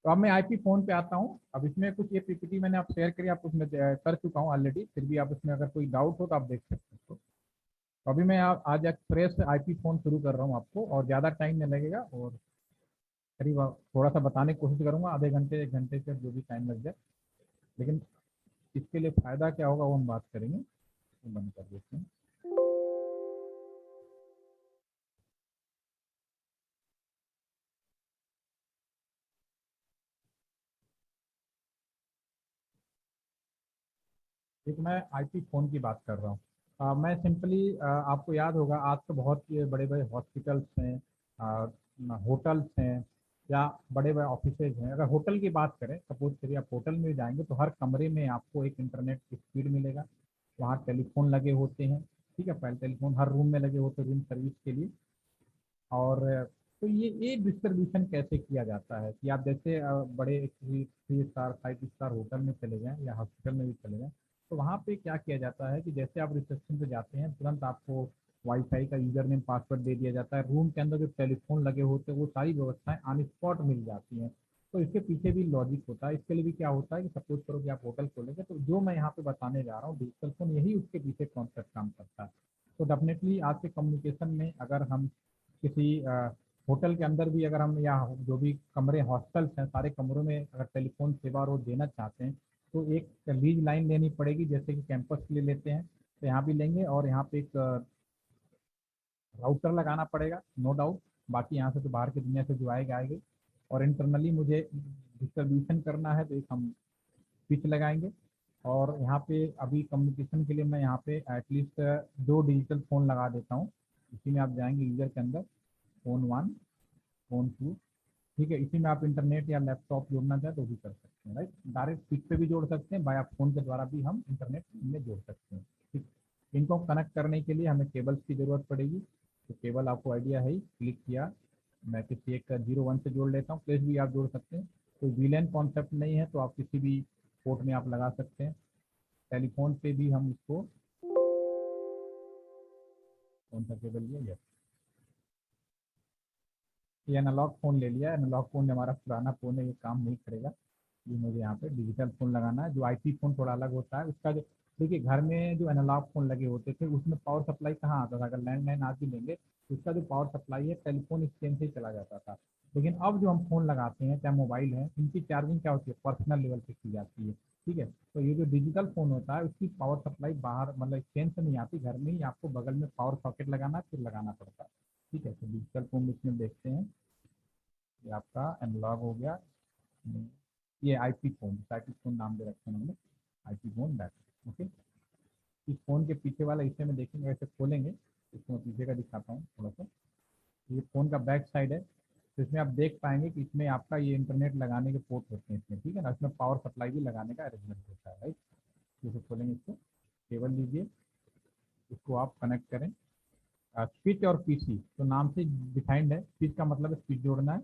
तो अब मैं IP फोन पे आता हूँ। अब इसमें कुछ ये PPT मैंने आप शेयर करी, आप उसमें कर चुका हूँ ऑलरेडी, फिर भी आप इसमें अगर कोई डाउट हो तो आप देख सकते हो। तो अभी मैं आज एक फ्रेश IP फोन शुरू कर रहा हूँ आपको, और ज़्यादा टाइम नहीं लगेगा, और करीब थोड़ा सा बताने की कोशिश करूँगा, आधे घंटे 1 घंटे से जो भी टाइम लग जाए, लेकिन इसके लिए फ़ायदा क्या होगा वो हम बात करेंगे। तो बंद कर देते हैं। एक मैं IP फोन की बात कर रहा हूँ। मैं सिंपली आपको याद होगा, आज तो बहुत बड़े बड़े हॉस्पिटल्स हैं, होटल्स हैं, या बड़े बड़े ऑफिसेज हैं। अगर होटल की बात करें, सपोज करिए आप होटल में जाएंगे तो हर कमरे में आपको एक इंटरनेट की स्पीड मिलेगा, वहाँ टेलीफोन लगे होते हैं, ठीक है। पहले टेलीफोन हर रूम में लगे होते हैं रूम सर्विस के लिए। और तो ये डिस्ट्रीब्यूशन कैसे किया जाता है कि आप जैसे बड़े 3 स्टार 5 स्टार होटल में चले जाएं या हॉस्पिटल में भी चले जाएं, तो वहाँ पे क्या किया जाता है कि जैसे आप रिसेप्शन पे जाते हैं तुरंत आपको वाईफाई का यूजर नेम पासवर्ड दे दिया जाता है। रूम के अंदर जो टेलीफोन लगे होते हैं वो सारी व्यवस्थाएं ऑन स्पॉट मिल जाती हैं। तो इसके पीछे भी लॉजिक होता है। इसके लिए भी क्या होता है कि सपोज करो कि आप होटल खोलेंगे, तो जो मैं यहाँ पे बताने जा रहा हूँ डिजिटल फोन यही उसके पीछे कॉन्सेप्ट काम करता है। तो डेफिनेटली आज के कम्युनिकेशन में अगर हम किसी होटल के अंदर भी अगर हम या जो भी कमरे हॉस्टल्स हैं सारे कमरों में अगर टेलीफोन सेवा और देना चाहते हैं तो एक लीज लाइन लेनी पड़ेगी, जैसे कि कैंपस के लिए लेते हैं तो यहाँ भी लेंगे। और यहाँ पे एक राउटर लगाना पड़ेगा, नो डाउट। बाकी यहाँ से तो बाहर की दुनिया से जो आएगा आएगी। और इंटरनली मुझे डिस्ट्रीब्यूशन करना है तो एक हम स्विच लगाएंगे। और यहाँ पे अभी कम्युनिकेशन के लिए मैं यहाँ पे एटलीस्ट 2 डिजिटल फ़ोन लगा देता हूँ। इसी में आप जाएंगे यूजर के अंदर, फ़ोन 1 फ़ोन 2, ठीक है। इसी में आप इंटरनेट या लैपटॉप जोड़ना चाहें तो भी कर सकते हैं, राइट। डायरेक्ट स्विच पे भी जोड़ सकते हैं, बाय फ़ोन के द्वारा भी हम इंटरनेट में जोड़ सकते हैं, ठीक। इनको कनेक्ट करने के लिए हमें केबल्स की ज़रूरत पड़ेगी। तो केबल आपको आइडिया है ही, क्लिक किया, मैं किसी एक 01 से जोड़ लेता हूँ, प्लेस भी आप जोड़ सकते हैं। कोई वीलैन कॉन्सेप्ट नहीं है तो आप किसी भी पोर्ट में आप लगा सकते हैं। टेलीफोन पे भी हम इसको, कौन सा केबल लिया, ये एनालॉग फ़ोन ले लिया। एनालॉग फ़ोन हमारा पुराना फ़ोन है, ये काम नहीं करेगा। ये मुझे यहाँ पे डिजिटल फ़ोन लगाना है। जो आईपी फ़ोन थोड़ा अलग होता है उसका, जो देखिए घर में जो एनालॉग फ़ोन लगे होते थे उसमें पावर सप्लाई कहाँ आता था। अगर लैंडलाइन आज भी लेंगे तो उसका जो पावर सप्लाई है टेलीफोन स्टैंड से ही चला जाता था। लेकिन अब जो हम फ़ोन लगाते हैं चाहे मोबाइल है, इनकी चार्जिंग क्या होती है, पर्सनल लेवल पे की जाती है, ठीक है। तो ये जो डिजिटल फ़ोन होता है उसकी पावर सप्लाई बाहर मतलब स्टैंड से नहीं आती, घर में ही आपको बगल में पावर सॉकेट लगाना फिर लगाना पड़ता है, ठीक है। तो डिजिटल फ़ोन इसमें देखते हैं, ये आपका एनालॉग हो गया। ये आईपी फोन नाम दे रखे हैं हमने, आईपी फोन बैक, ओके। इस फोन के पीछे वाला हिस्से में देखेंगे, ऐसे खोलेंगे, इसको मैं पीछे का दिखाता हूँ थोड़ा सा। ये फोन का बैक साइड है, तो इसमें आप देख पाएंगे कि इसमें आपका ये इंटरनेट लगाने के पोर्ट होते हैं इसमें, ठीक है ना। इसमें पावर सप्लाई भी लगाने का अरेंजमेंट होता है, राइट। जैसे खोलेंगे इसको, केबल लीजिए, इसको आप कनेक्ट करें। स्विच और पीसी तो नाम से डिफाइंड है, स्विच का मतलब है स्विच जोड़ना है।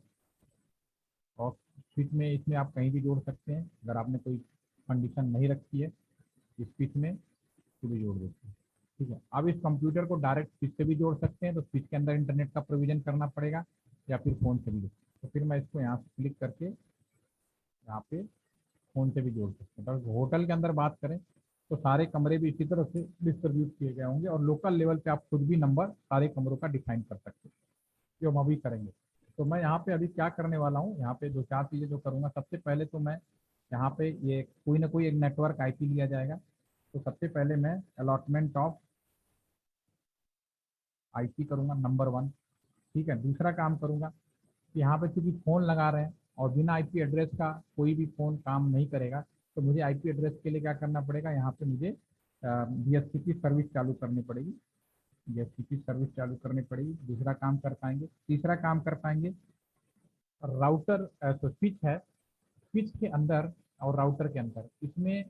और स्विच में इसमें आप कहीं भी जोड़ सकते हैं, अगर आपने कोई कंडीशन नहीं रखी है इस स्विच में तो भी जोड़ देते हैं, ठीक है। अब इस कंप्यूटर को डायरेक्ट स्विच से भी जोड़ सकते हैं, तो स्विच के अंदर इंटरनेट का प्रोविजन करना पड़ेगा, या फिर फ़ोन से भी। तो फिर मैं इसको यहाँ से क्लिक करके यहाँ पे फ़ोन से भी जोड़ सकते हैं। तो होटल के अंदर बात करें तो सारे कमरे भी इसी तरह से डिस्ट्रीब्यूट किए गए होंगे, और लोकल लेवल पे आप खुद भी नंबर सारे कमरों का डिफाइन कर सकते हैं, जो हम अभी करेंगे। तो मैं यहाँ पे अभी क्या करने वाला हूँ, यहाँ पे 2-4 चीज़ें जो करूँगा, सबसे पहले तो मैं यहाँ पे ये कोई ना कोई एक नेटवर्क आईपी लिया जाएगा। तो सबसे पहले मैं अलॉटमेंट ऑफ आईपी करूँगा नंबर 1, ठीक है। दूसरा काम करूँगा कि यहाँ पे चूंकि फ़ोन लगा रहे हैं और बिना आईपी एड्रेस का कोई भी फ़ोन काम नहीं करेगा, तो मुझे आईपी एड्रेस के लिए क्या करना पड़ेगा, यहाँ पे मुझे डीएचसीपी सर्विस चालू करनी पड़ेगी। डीएचसीपी सर्विस चालू करनी पड़ेगी, दूसरा काम कर पाएंगे। तीसरा काम कर पाएंगे, राउटर तो स्विच है, स्विच के अंदर और राउटर के अंदर इसमें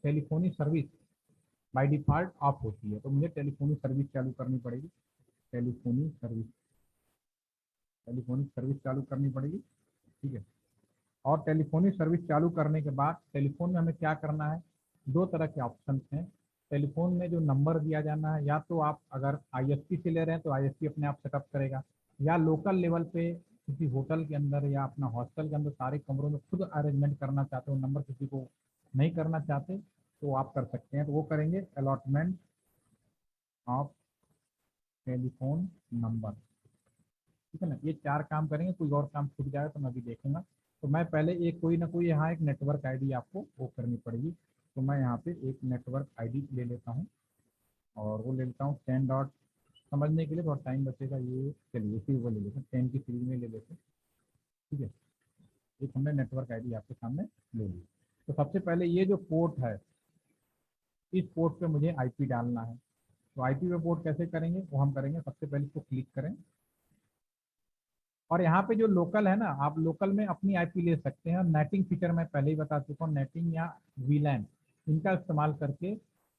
telephony service by default of होती है, तो मुझे टेलीफोनी सर्विस चालू करनी पड़ेगी। टेलीफोनी सर्विस, टेलीफोनी सर्विस चालू करनी पड़ेगी, ठीक है। और टेलीफोनी सर्विस चालू करने के बाद टेलीफोन में हमें क्या करना है, 2 तरह के ऑप्शन हैं। टेलीफोन में जो नंबर दिया जाना है, या तो आप अगर आईएसपी से ले रहे हैं तो आईएसपी अपने आप सेटअप करेगा, या लोकल लेवल पे किसी होटल के अंदर या अपना हॉस्टल के अंदर सारे कमरों में खुद अरेंजमेंट करना चाहते हो, नंबर किसी को नहीं करना चाहते तो आप कर सकते हैं। तो वो करेंगे अलॉटमेंट ऑफ टेलीफोन नंबर, ठीक है ना। ये 4 काम करेंगे, कोई और काम छूट जाए तो मैं भी देखूंगा। तो मैं पहले एक कोई ना कोई यहाँ एक नेटवर्क आईडी आपको वो करनी पड़ेगी। तो मैं यहाँ पे एक नेटवर्क आईडी ले लेता हूँ, और वो ले लेता हूँ 10 डॉट, समझने के लिए बहुत टाइम बचेगा, ये चलिए इसी वो ले लेते हैं, 10 की सीरीज में ले लेते हैं, ठीक है। एक हमने नेटवर्क आईडी आपके सामने ले ली। तो सबसे पहले ये जो पोर्ट है, इस पोर्ट पे मुझे आईपी डालना है। तो आईपी पे पोर्ट कैसे करेंगे, वो हम करेंगे, सबसे पहले इसको क्लिक करें, और यहाँ पे जो लोकल है ना, आप लोकल में अपनी आईपी ले सकते हैं। और नेटिंग फीचर मैं पहले ही बता चुका हूँ, नेटिंग या वीलैन इनका इस्तेमाल करके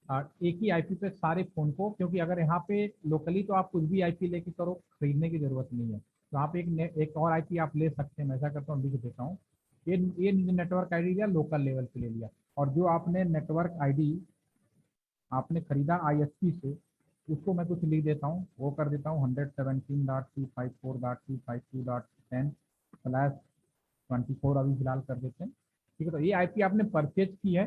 एक ही आईपी पे सारे फोन को, क्योंकि अगर यहाँ पे लोकली तो आप कुछ भी आईपी लेके करो, खरीदने की जरूरत नहीं है। तो आप एक और आईपी आप ले सकते हैं। मैं ऐसा करता हूँ, लिख देता हूँ। ये नेटवर्क आईडी लिया, लोकल लेवल पे ले लिया, और जो आपने नेटवर्क आईडी आपने खरीदा आईएसपी से, उसको मैं कुछ लिख देता हूँ। वो कर देता हूँ 117.254.254.10/24 अभी फिलहाल कर देते हैं। ठीक है, तो ये आईपी आपने परचेज की है,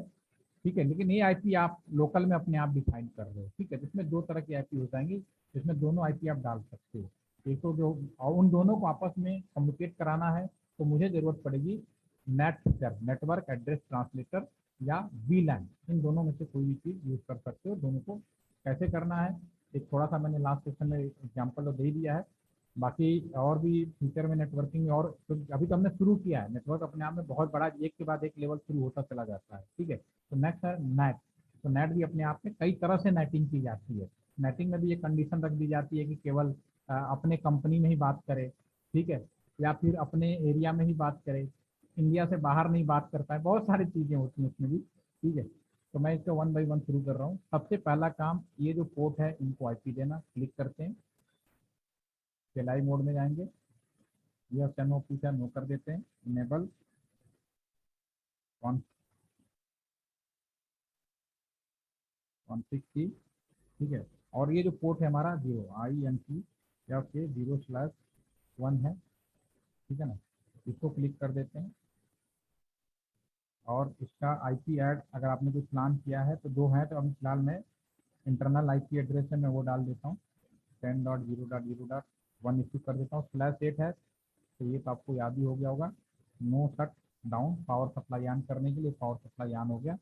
ठीक है, लेकिन ये आईपी आप लोकल में अपने आप डिफाइन कर रहे हो। ठीक है, जिसमें दो तरह की आईपी हो जाएंगी, जिसमें दोनों आईपी आप डाल सकते हो। एक तो जो, और उन दोनों को आपस में कम्युनिकेट कराना है, तो मुझे जरूरत पड़ेगी नेटवर्क एड्रेस ट्रांसलेटर या वीलैन। इन दोनों में से कोई भी चीज़ यूज कर सकते हो। दोनों को कैसे करना है, एक थोड़ा सा मैंने लास्ट सेशन में एग्जाम्पल तो दे दिया है। बाकी और भी फ्यूचर में नेटवर्किंग और तो अभी तो हमने शुरू किया है। नेटवर्क अपने आप में बहुत बड़ा, एक के बाद एक लेवल शुरू होता चला जाता है। ठीक है, तो नेक्स्ट है नेट। तो नेट भी अपने आप में कई तरह से नेटिंग की जाती है। नेटिंग में भी एक कंडीशन रख दी जाती है कि केवल अपने कंपनी में ही बात करे, ठीक है, या फिर अपने एरिया में ही बात करे, इंडिया से बाहर नहीं बात करता है। बहुत सारी चीज़ें होती हैं उसमें भी। ठीक है, तो मैं इसको वन बाई वन शुरू कर रहा हूँ। सबसे पहला काम, ये जो पोर्ट है इनको आईपी देना। क्लिक करते हैं, चेलाई मोड में जाएंगे, यह नो पूछा, नो कर देते हैं। इनेबल कॉन्फिग की, ठीक है। और ये जो पोर्ट है हमारा 0 या फिर 0/1 है, ठीक है ना, इसको क्लिक कर देते हैं। और इसका आईपी ऐड अगर आपने कुछ प्लान किया है तो दो है, तो अभी फिलहाल मैं इंटरनल आईपी एड्रेस है, मैं वो डाल देता हूँ। 10.0.0.1 इशू कर देता हूँ। /8 है, तो ये तो आपको याद ही हो गया होगा। No shut down, power supply on करने के लिए पावर सप्लाई ऑन हो गया।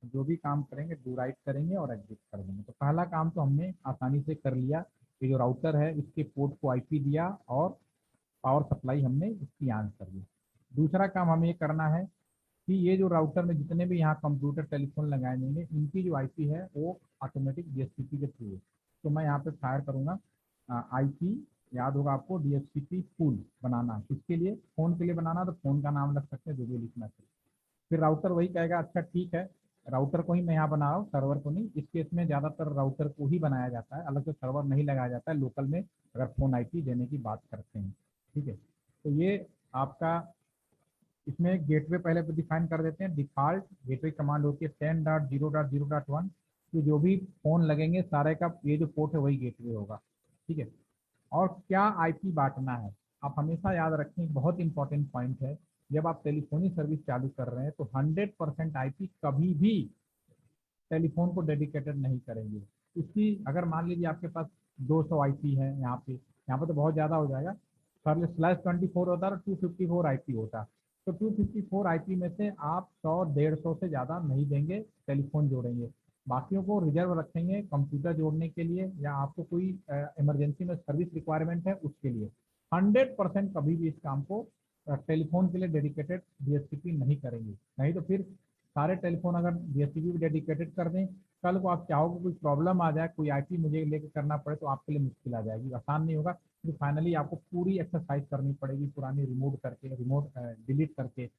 जो भी काम करेंगे डू राइट करेंगे और एग्जिट कर देंगे। तो पहला काम तो हमने आसानी से कर लिया। ये जो राउटर है इसके पोर्ट को आईपी दिया और पावर सप्लाई हमने इसकी ऑन कर दी। दूसरा काम हमें ये करना है कि ये जो राउटर में जितने भी यहाँ कंप्यूटर टेलीफोन लगाए जाएंगे, इनकी जो आईपी है वो ऑटोमेटिक डीएचसीपी के थ्रू है। तो मैं यहाँ पे फायर करूँगा आईपी, याद होगा आपको, डीएचसीपी पूल बनाना है। किसके लिए? फोन के लिए बनाना, तो फोन का नाम रख सकते हैं, जो भी लिखना चाहिए। फिर राउटर वही कहेगा अच्छा ठीक है, राउटर को ही मैं यहाँ बना रहा हूँ, सर्वर को नहीं। इस केस में ज़्यादातर राउटर को ही बनाया जाता है, अलग से सर्वर नहीं लगाया जाता है लोकल में, अगर फ़ोन आईपी देने की बात करते हैं। ठीक है, तो ये आपका, इसमें गेटवे पहले तो डिफाइन कर देते हैं। डिफॉल्ट गेटवे कमांड होती है 10.0.0.1। ये जो भी फ़ोन लगेंगे सारे का ये जो पोर्ट है वही गेटवे होगा। ठीक है, और क्या आईपी बांटना है, आप हमेशा याद रखें, बहुत इंपॉर्टेंट पॉइंट है। जब आप टेलीफोनी सर्विस चालू कर रहे हैं तो 100% आईपी कभी भी टेलीफोन को डेडिकेटेड नहीं करेंगे। इसकी अगर मान लीजिए आपके पास 200 आईपी है, यहाँ पे तो बहुत ज़्यादा हो जाएगा। /24 होता है, 254 आईपी होता है। तो 254 आईपी में से आप 100-150 से ज़्यादा नहीं देंगे, टेलीफोन जोड़ेंगे। बाकियों को रिजर्व रखेंगे कंप्यूटर जोड़ने के लिए, या आपको कोई इमरजेंसी में सर्विस रिक्वायरमेंट है उसके लिए। 100% कभी भी इस काम को टेलीफोन के लिए डेडिकेटेड डीएचसीपी नहीं करेंगे। नहीं तो फिर सारे टेलीफोन अगर डीएचसीपी भी डेडिकेटेड कर दें, कल को आप चाहोगे कोई प्रॉब्लम आ जाए, कोई आईपी मुझे लेके करना पड़े, तो आपके लिए मुश्किल आ जाएगी, आसान नहीं होगा। तो फाइनली आपको पूरी एक्सरसाइज करनी पड़ेगी, पुरानी डिलीट करके,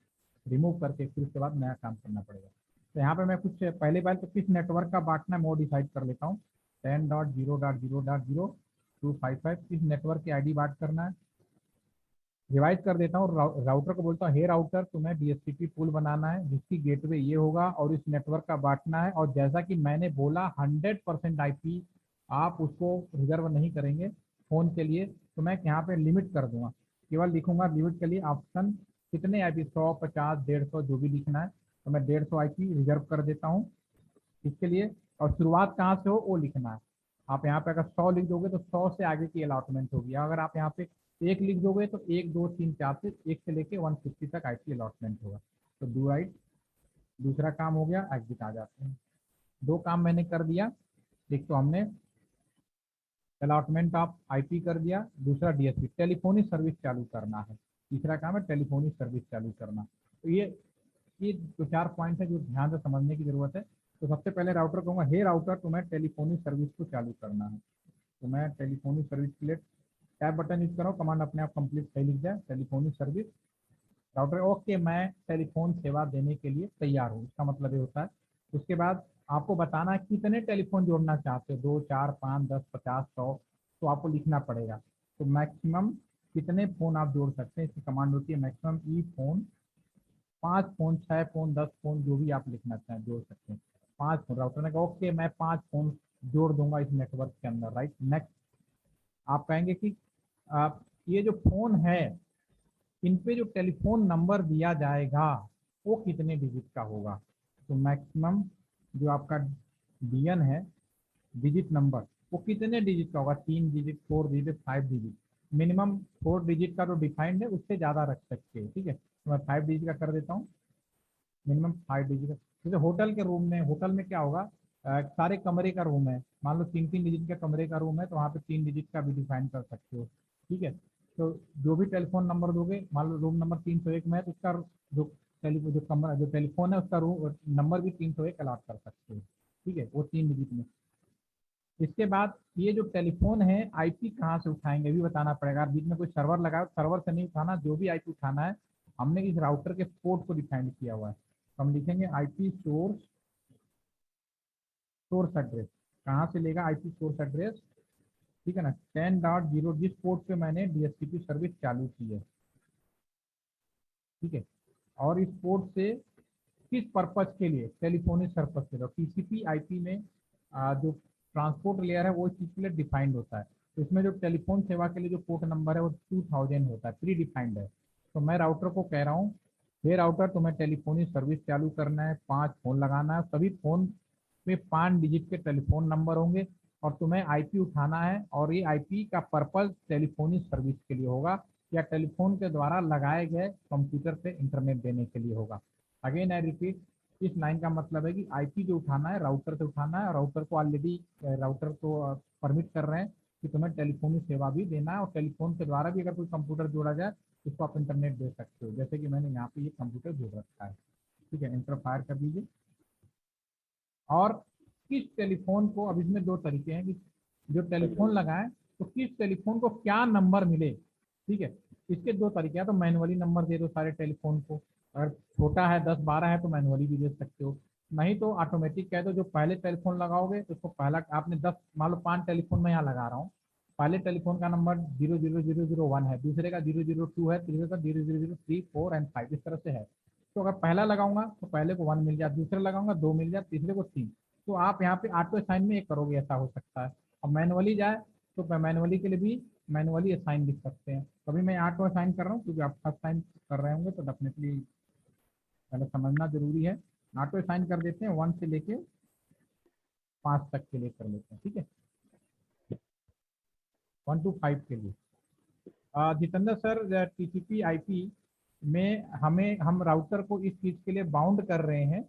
रिमूव करके, फिर उसके बाद नया काम करना पड़ेगा। तो यहाँ पे मैं कुछ पहले बार तो किस नेटवर्क का बांटना है वो डिसाइड कर लेता हूँ। 10.0.0.0.255 किस नेटवर्क की आईडी बांट करना है, रिवाइज कर देता हूँ। राउटर को बोलता हूँ, हे राउटर तुम्हें डीएचसीपी पूल बनाना है जिसकी गेटवे ये होगा और इस नेटवर्क का बांटना है। और जैसा कि मैंने बोला 100% आईपी आप उसको रिजर्व नहीं करेंगे फ़ोन के लिए, तो मैं यहाँ पे लिमिट कर दूंगा। केवल लिखूंगा लिमिट के लिए ऑप्शन कितने आईपी, 100, 50, 150 जो भी लिखना है, तो मैं 150 आईपी रिजर्व कर देता हूँ इसके लिए। और शुरुआत कहाँ से हो वो लिखना है। आप यहाँ पे अगर 100 लिख दोगे तो 100 से आगे की अलॉटमेंट होगी। अगर आप यहाँ पे 1 लिख दोगे तो 1, 2, 3, 4 से 1 से लेके 150 तक आईपी अलॉटमेंट होगा। तो डू राइट, दूसरा काम हो गया, एग्जिट आ जाते हैं। 2 काम मैंने कर दिया। एक तो हमने अलॉटमेंट ऑफ आईपी कर दिया, दूसरा डीएसपी टेलीफोनिक सर्विस चालू करना है। तीसरा काम है टेलीफोनिक सर्विस चालू करना। तो ये 2-4 पॉइंट है जो ध्यान से समझने की जरूरत है। तो सबसे पहले राउटर कहूँगा, हे राउटर तुम्हें टेलीफोनिक सर्विस को चालू करना है। तो मैं टेलीफोनिक सर्विस के लिए टैब बटन यूज करो, कमांड अपने आप कंप्लीट सही लिख जाए, टेलीफोनिक सर्विस। राउटर ओके, मैं टेलीफोन सेवा देने के लिए तैयार हूँ, इसका मतलब ये होता है। उसके बाद आपको बताना है कितने टेलीफोन जोड़ना चाहते हो, 2, 4, 5, 10, 50, 100, तो आपको लिखना पड़ेगा। तो मैक्सिमम कितने फ़ोन आप जोड़ सकते हैं, इसकी कमांड होती है मैक्सिमम ई फ़ोन। 5 फ़ोन, 6 फ़ोन, 10 फ़ोन, जो भी आप लिखना चाहें जोड़ सकते हैं। 5 फ़ोन, राउटर ने कहा ओके मैं 5 फ़ोन जोड़ दूंगा इस नेटवर्क के अंदर, राइट। नेक्स्ट आप कहेंगे कि आप ये जो फ़ोन है इन पे जो टेलीफोन नंबर दिया जाएगा वो कितने डिजिट का होगा। तो मैक्सिमम जो आपका डीएन है, डिजिट नंबर, वो कितने डिजिट का होगा, 3 digit, 4 digit, 5 digit. Minimum 4 digit का जो डिफाइंड है उससे ज़्यादा रख सकते हैं, ठीक है। तो मैं 5 डिजिट का कर देता हूँ, मिनिमम 5 डिजिट का। जैसे होटल के रूम में, होटल में क्या होगा, सारे कमरे का रूम है, मान लो 3-3 डिजिट का कमरे का रूम है, तो वहाँ पे 3 डिजिट का भी डिफाइन कर सकते हो, ठीक है। तो जो भी टेलीफोन नंबर दोगे, मान लो रूम नंबर 301 में है, तो उसका जो जो कमरा जो टेलीफोन है उसका रूम नंबर भी 301 अलॉट कर सकते हो, ठीक है, वो 3 डिजिट में। इसके बाद ये जो टेलीफोन है आईपी कहाँ से उठाएंगे भी बताना पड़ेगा। बीच में कोई सर्वर लगाओ, सर्वर से नहीं उठाना, जो भी आईपी उठाना है हमने इस राउटर के पोर्ट को डिफाइन किया हुआ है। तो हम लिखेंगे आईपी सोर्स एड्रेस, कहाँ से लेगा आईपी सोर्स एड्रेस, ठीक है ना, 10.0 जिस पोर्ट पे मैंने डीएचसीपी सर्विस चालू की है, ठीक है। और इस पोर्ट से किस पर्पज के लिए, टेलीफोनिक पर्पज के लिए। टीसीपी आईपी में जो ट्रांसपोर्ट लेयर है वो इस चीज के लिए डिफाइंड होता है। तो इसमें जो टेलीफोन सेवा के लिए जो पोर्ट नंबर है वो 2000 होता है, प्री डिफाइंड है। तो मैं राउटर को कह रहा हूँ ये राउटर तुम्हें टेलीफोनिक सर्विस चालू करना है, 5 फोन लगाना है, सभी फोन में 5 डिजिट के टेलीफोन नंबर होंगे और तुम्हें आईपी उठाना है, और ये आईपी का पर्पज टेलीफोनिक सर्विस के लिए होगा या टेलीफोन के द्वारा लगाए गए कंप्यूटर पे इंटरनेट देने के लिए होगा। अगेन आई रिपीट, इस लाइन का मतलब है कि आईपी जो उठाना है राउटर से उठाना है, और राउटर को ऑलरेडी राउटर को परमिट कर रहे हैं कि तुम्हें टेलीफोनिक सेवा भी देना है, और टेलीफोन के द्वारा भी अगर कोई कंप्यूटर जोड़ा जाए उसको आप इंटरनेट दे सकते हो, जैसे कि मैंने यहाँ पे ये कंप्यूटर जोड़ रखा है, ठीक है। इंटर फायर कर दीजिए। और किस टेलीफोन को, अब इसमें 2 तरीके हैं कि जो टेलीफोन लगाएं तो किस टेलीफोन को क्या नंबर मिले, ठीक है। इसके 2 तरीके हैं, तो मैनुअली नंबर दे दो सारे टेलीफोन को, अगर छोटा है 10-12 है तो मैनुअली भी दे सकते हो, नहीं तो ऑटोमेटिक कह दो जो पहले टेलीफोन लगाओगे तो उसको पहला आपने 10 मान लो 5 टेलीफोन मैं यहाँ लगा रहा हूँ, पहले टेलीफोन का नंबर 00001 है, दूसरे का 002 है, तीसरे का 00003, 4 एंड 5 इस तरह से है। तो अगर पहला लगाऊंगा तो पहले को 1 मिल जाए, दूसरे लगाऊंगा 2 मिल जाए, तीसरे को 3। तो आप यहाँ पे ऑटो असाइन में एक करोगे, ऐसा हो सकता है। अब मैनुअली जाए तो मैनुअली के लिए भी मैनुअली असाइन लिख सकते हैं। कभी मैं ऑटो असाइन कर रहा हूँ क्योंकि आप फर्स्ट टाइम कर रहे होंगे तो डेफिनेटली पहले समझना जरूरी है। ऑटो असाइन कर देते हैं 1 से लेके 5 तक के लिए कर लेते हैं, ठीक है, 1 to 5 के लिए। जितेंद्र सर, टीसीपी आईपी में हम राउटर को इस चीज के लिए बाउंड कर रहे हैं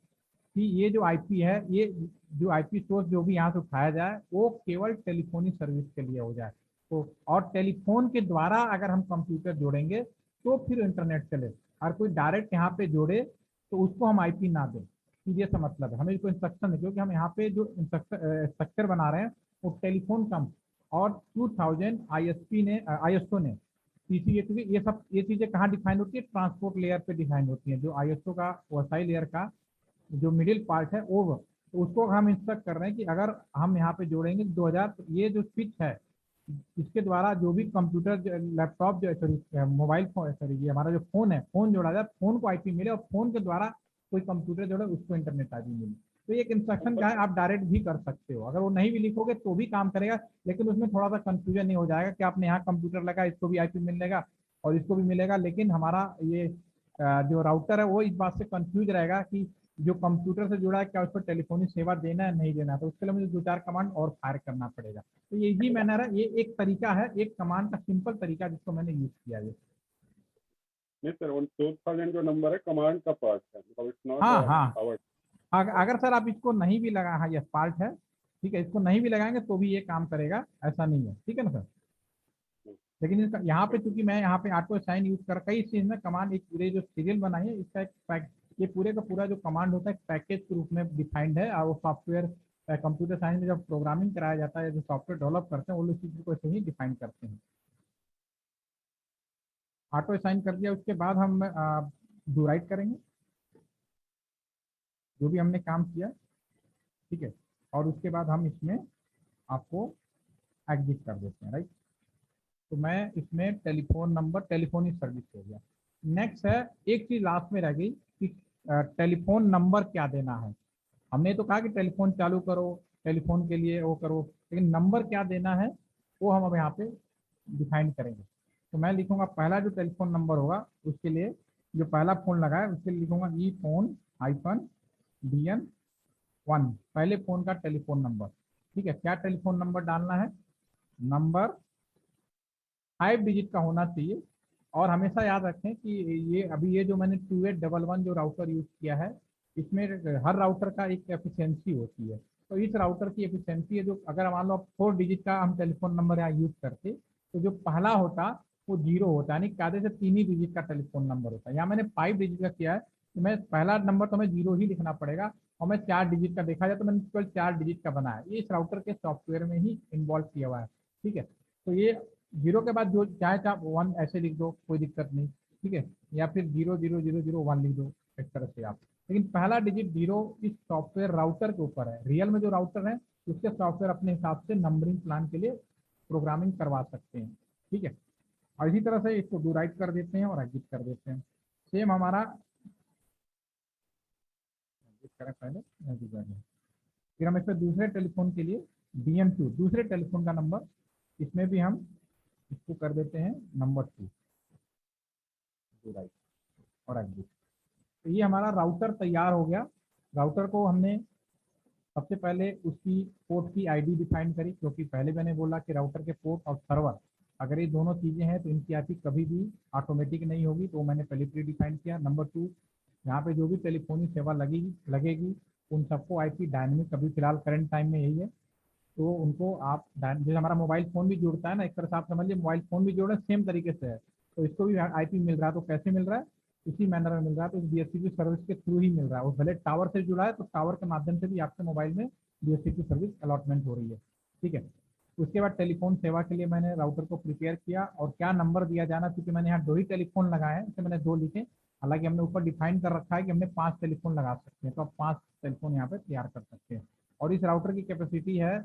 कि ये जो आईपी है, ये जो आईपी सोर्स जो भी यहाँ से उठाया जाए वो केवल टेलीफोनिक सर्विस के लिए हो जाए। तो और टेलीफोन के द्वारा अगर हम कंप्यूटर जोड़ेंगे तो फिर इंटरनेट चले, और कोई डायरेक्ट यहाँ पे जोड़े तो उसको हम आईपी ना दें, सीधे सा मतलब है। हमें इसको इंस्ट्रक्शन है क्योंकि हम यहाँ पे जो स्ट्रक्चर बना रहे हैं वो टेलीफोन कम और 2000 आईएसपी ने आईएसओ ने टीसीपी, क्योंकि ये चीजें कहाँ डिफाइन होती है, ट्रांसपोर्ट लेयर पे डिफाइन होती है। जो आईएसओ का वाई लेयर का जो मिडिल पार्ट है वो, तो उसको हम इंस्ट्रक्ट कर रहे हैं कि अगर हम यहाँ पे जोड़ेंगे 2000, तो ये जो स्विच है इसके द्वारा जो भी कंप्यूटर लैपटॉप जो सॉरी मोबाइल फोन, सॉरी ये हमारा जो फोन है, फोन जोड़ा जाए, फोन को आईपी मिले और फोन के द्वारा कोई कंप्यूटर जोड़े उसको इंटरनेट आईपी मिले। तो एक इंस्ट्रक्शन क्या है, आप डायरेक्ट भी कर सकते हो, अगर वो नहीं भी लिखोगे तो भी काम करेगा, लेकिन उसमें थोड़ा सा कंफ्यूजन नहीं हो जाएगा कि आपने यहाँ कंप्यूटर लगा इसको भी आईपी मिलेगा और इसको भी मिलेगा, लेकिन हमारा ये जो राउटर है वो इस बात से कंफ्यूज रहेगा कि जो कंप्यूटर से जुड़ा है क्या उसको टेलीफोनिक सेवा देना है नहीं देना, तो उसके लिए मुझे 2-4 कमांड और फायर करना पड़ेगा। तो यही मैंने रहा, ये एक तरीका है, एक कमांड का सिंपल तरीका जिसको मैंने यूज किया है। नहीं सर, 2000 जो नंबर है कमांड का पार्ट है, मतलब इट्स नॉट हाँ हाँ, आवर। अगर सर आप इसको नहीं भी लगा, हाँ यस पार्ट है, ठीक है, इसको नहीं भी लगाएंगे तो भी ये काम करेगा, ऐसा नहीं है, ठीक है ना सर। लेकिन इसका यहाँ पे चूंकि मैं यहाँ पे ऑटो साइन यूज कर कई चीज में कमांड एक पूरे जो सीरियल बनाई है इसका एक ये पूरे का पूरा जो कमांड होता है पैकेज के रूप में डिफाइंड है, और वो सॉफ्टवेयर कंप्यूटर साइंस में जब प्रोग्रामिंग कराया जाता है, जो सॉफ्टवेयर डेवलप करते हैं वो लोग चीज को ऐसे ही डिफाइन करते हैं। ऑटो साइन कर दिया, उसके बाद हम डू राइट करेंगे जो भी हमने काम किया, ठीक है, और उसके बाद हम इसमें आपको एग्जिट कर देते हैं, राइट। तो मैं इसमें टेलीफोन नंबर, टेलीफोनिक सर्विस हो गया। नेक्स्ट है, एक चीज लास्ट में रह गई कि टेलीफोन नंबर क्या देना है। हमने तो कहा कि टेलीफोन चालू करो, टेलीफोन के लिए वो करो, लेकिन नंबर क्या देना है वो हम अब यहाँ पे डिफाइन करेंगे। तो मैं लिखूंगा पहला जो टेलीफोन नंबर होगा उसके लिए, जो पहला फोन लगा है उसके लिए लिखूंगा ई फोन हाइफन DN1, पहले फोन का टेलीफोन नंबर। ठीक है, क्या टेलीफोन नंबर डालना है? नंबर 5 डिजिट का होना चाहिए। और हमेशा याद रखें कि ये अभी ये जो मैंने 2811 जो राउटर यूज किया है, इसमें हर राउटर का एक एफिशिएंसी होती है। तो इस राउटर की एफिशिएंसी है, जो अगर मान लो 4 डिजिट का हम टेलीफोन नंबर यहाँ यूज करते तो जो पहला होता वो 0 होता, यानी आधे से 3 ही डिजिट का टेलीफोन नंबर होता है। यहाँ मैंने 5 डिजिट का किया है, तो मैं पहला नंबर तो हमें 0 ही लिखना पड़ेगा, और मैं 4 डिजिट का देखा जाए तो मैंने केवल 4 डिजिट का बनाया। ये इस राउटर के सॉफ्टवेयर में ही इन्वॉल्व किया हुआ है। ठीक है, तो ये 0 के बाद जो चाहे आप 1 ऐसे लिख दो, कोई दिक्कत नहीं। ठीक है, या फिर 00001 लिख दो, इस तरह से आप। लेकिन पहला डिजिट 0 इस सॉफ्टवेयर राउटर के ऊपर है। रियल में जो राउटर है उसके सॉफ्टवेयर अपने हिसाब से नंबरिंग प्लान के लिए प्रोग्रामिंग करवा सकते हैं। ठीक है, और इसी तरह से इसको डू राइट कर देते हैं और एग्जिट कर देते हैं। सेम हमारा करें पहले, फिर हम इसमें दूसरे टेलीफोन के लिए DN2, दूसरे टेलीफोन का नंबर, इसमें भी हम इसको कर देते हैं नंबर 2, राइट और एग्जिट। तो ये हमारा राउटर तैयार हो गया। राउटर को हमने सबसे पहले उसकी पोर्ट की आईडी डिफाइन करी, क्योंकि पहले मैंने बोला कि राउटर के पोर्ट और सर्वर अगर ये दोनों चीज़ें हैं तो इनकी आईपी कभी भी ऑटोमेटिक नहीं होगी, तो मैंने पहले प्री डिफाइन किया। नंबर 2, यहाँ पे जो भी टेलीफोनी सेवा लगेगी उन सबको आईपी डायनेमिक, अभी फिलहाल करंट टाइम में यही है, तो उनको आप जैसे हमारा मोबाइल फ़ोन भी जुड़ता है ना, एक तरह से आप समझ लीजिए मोबाइल फ़ोन भी जुड़ रहा है, सेम तरीके से है। तो इसको भी आईपी मिल रहा है, तो कैसे मिल रहा है? इसी मैनर में मिल रहा है, तो DHCP सर्विस के थ्रू ही मिल रहा है। वो भले टावर से जुड़ा है तो टावर के माध्यम से भी आपके मोबाइल में DHCP सर्विस अलॉटमेंट हो रही है। ठीक है, उसके बाद टेलीफोन सेवा के लिए मैंने राउटर को प्रिपेयर किया, और क्या नंबर दिया जाना, क्योंकि मैंने यहाँ 2 ही टेलीफोन लगाए हैं, इससे मैंने 2 लिखे। हालांकि हमने ऊपर डिफाइन कर रखा है कि हमने 5 टेलीफोन लगा सकते हैं, तो आप 5 टेलीफोन यहाँ पे तैयार कर सकते हैं। और इस राउटर की कैपेसिटी है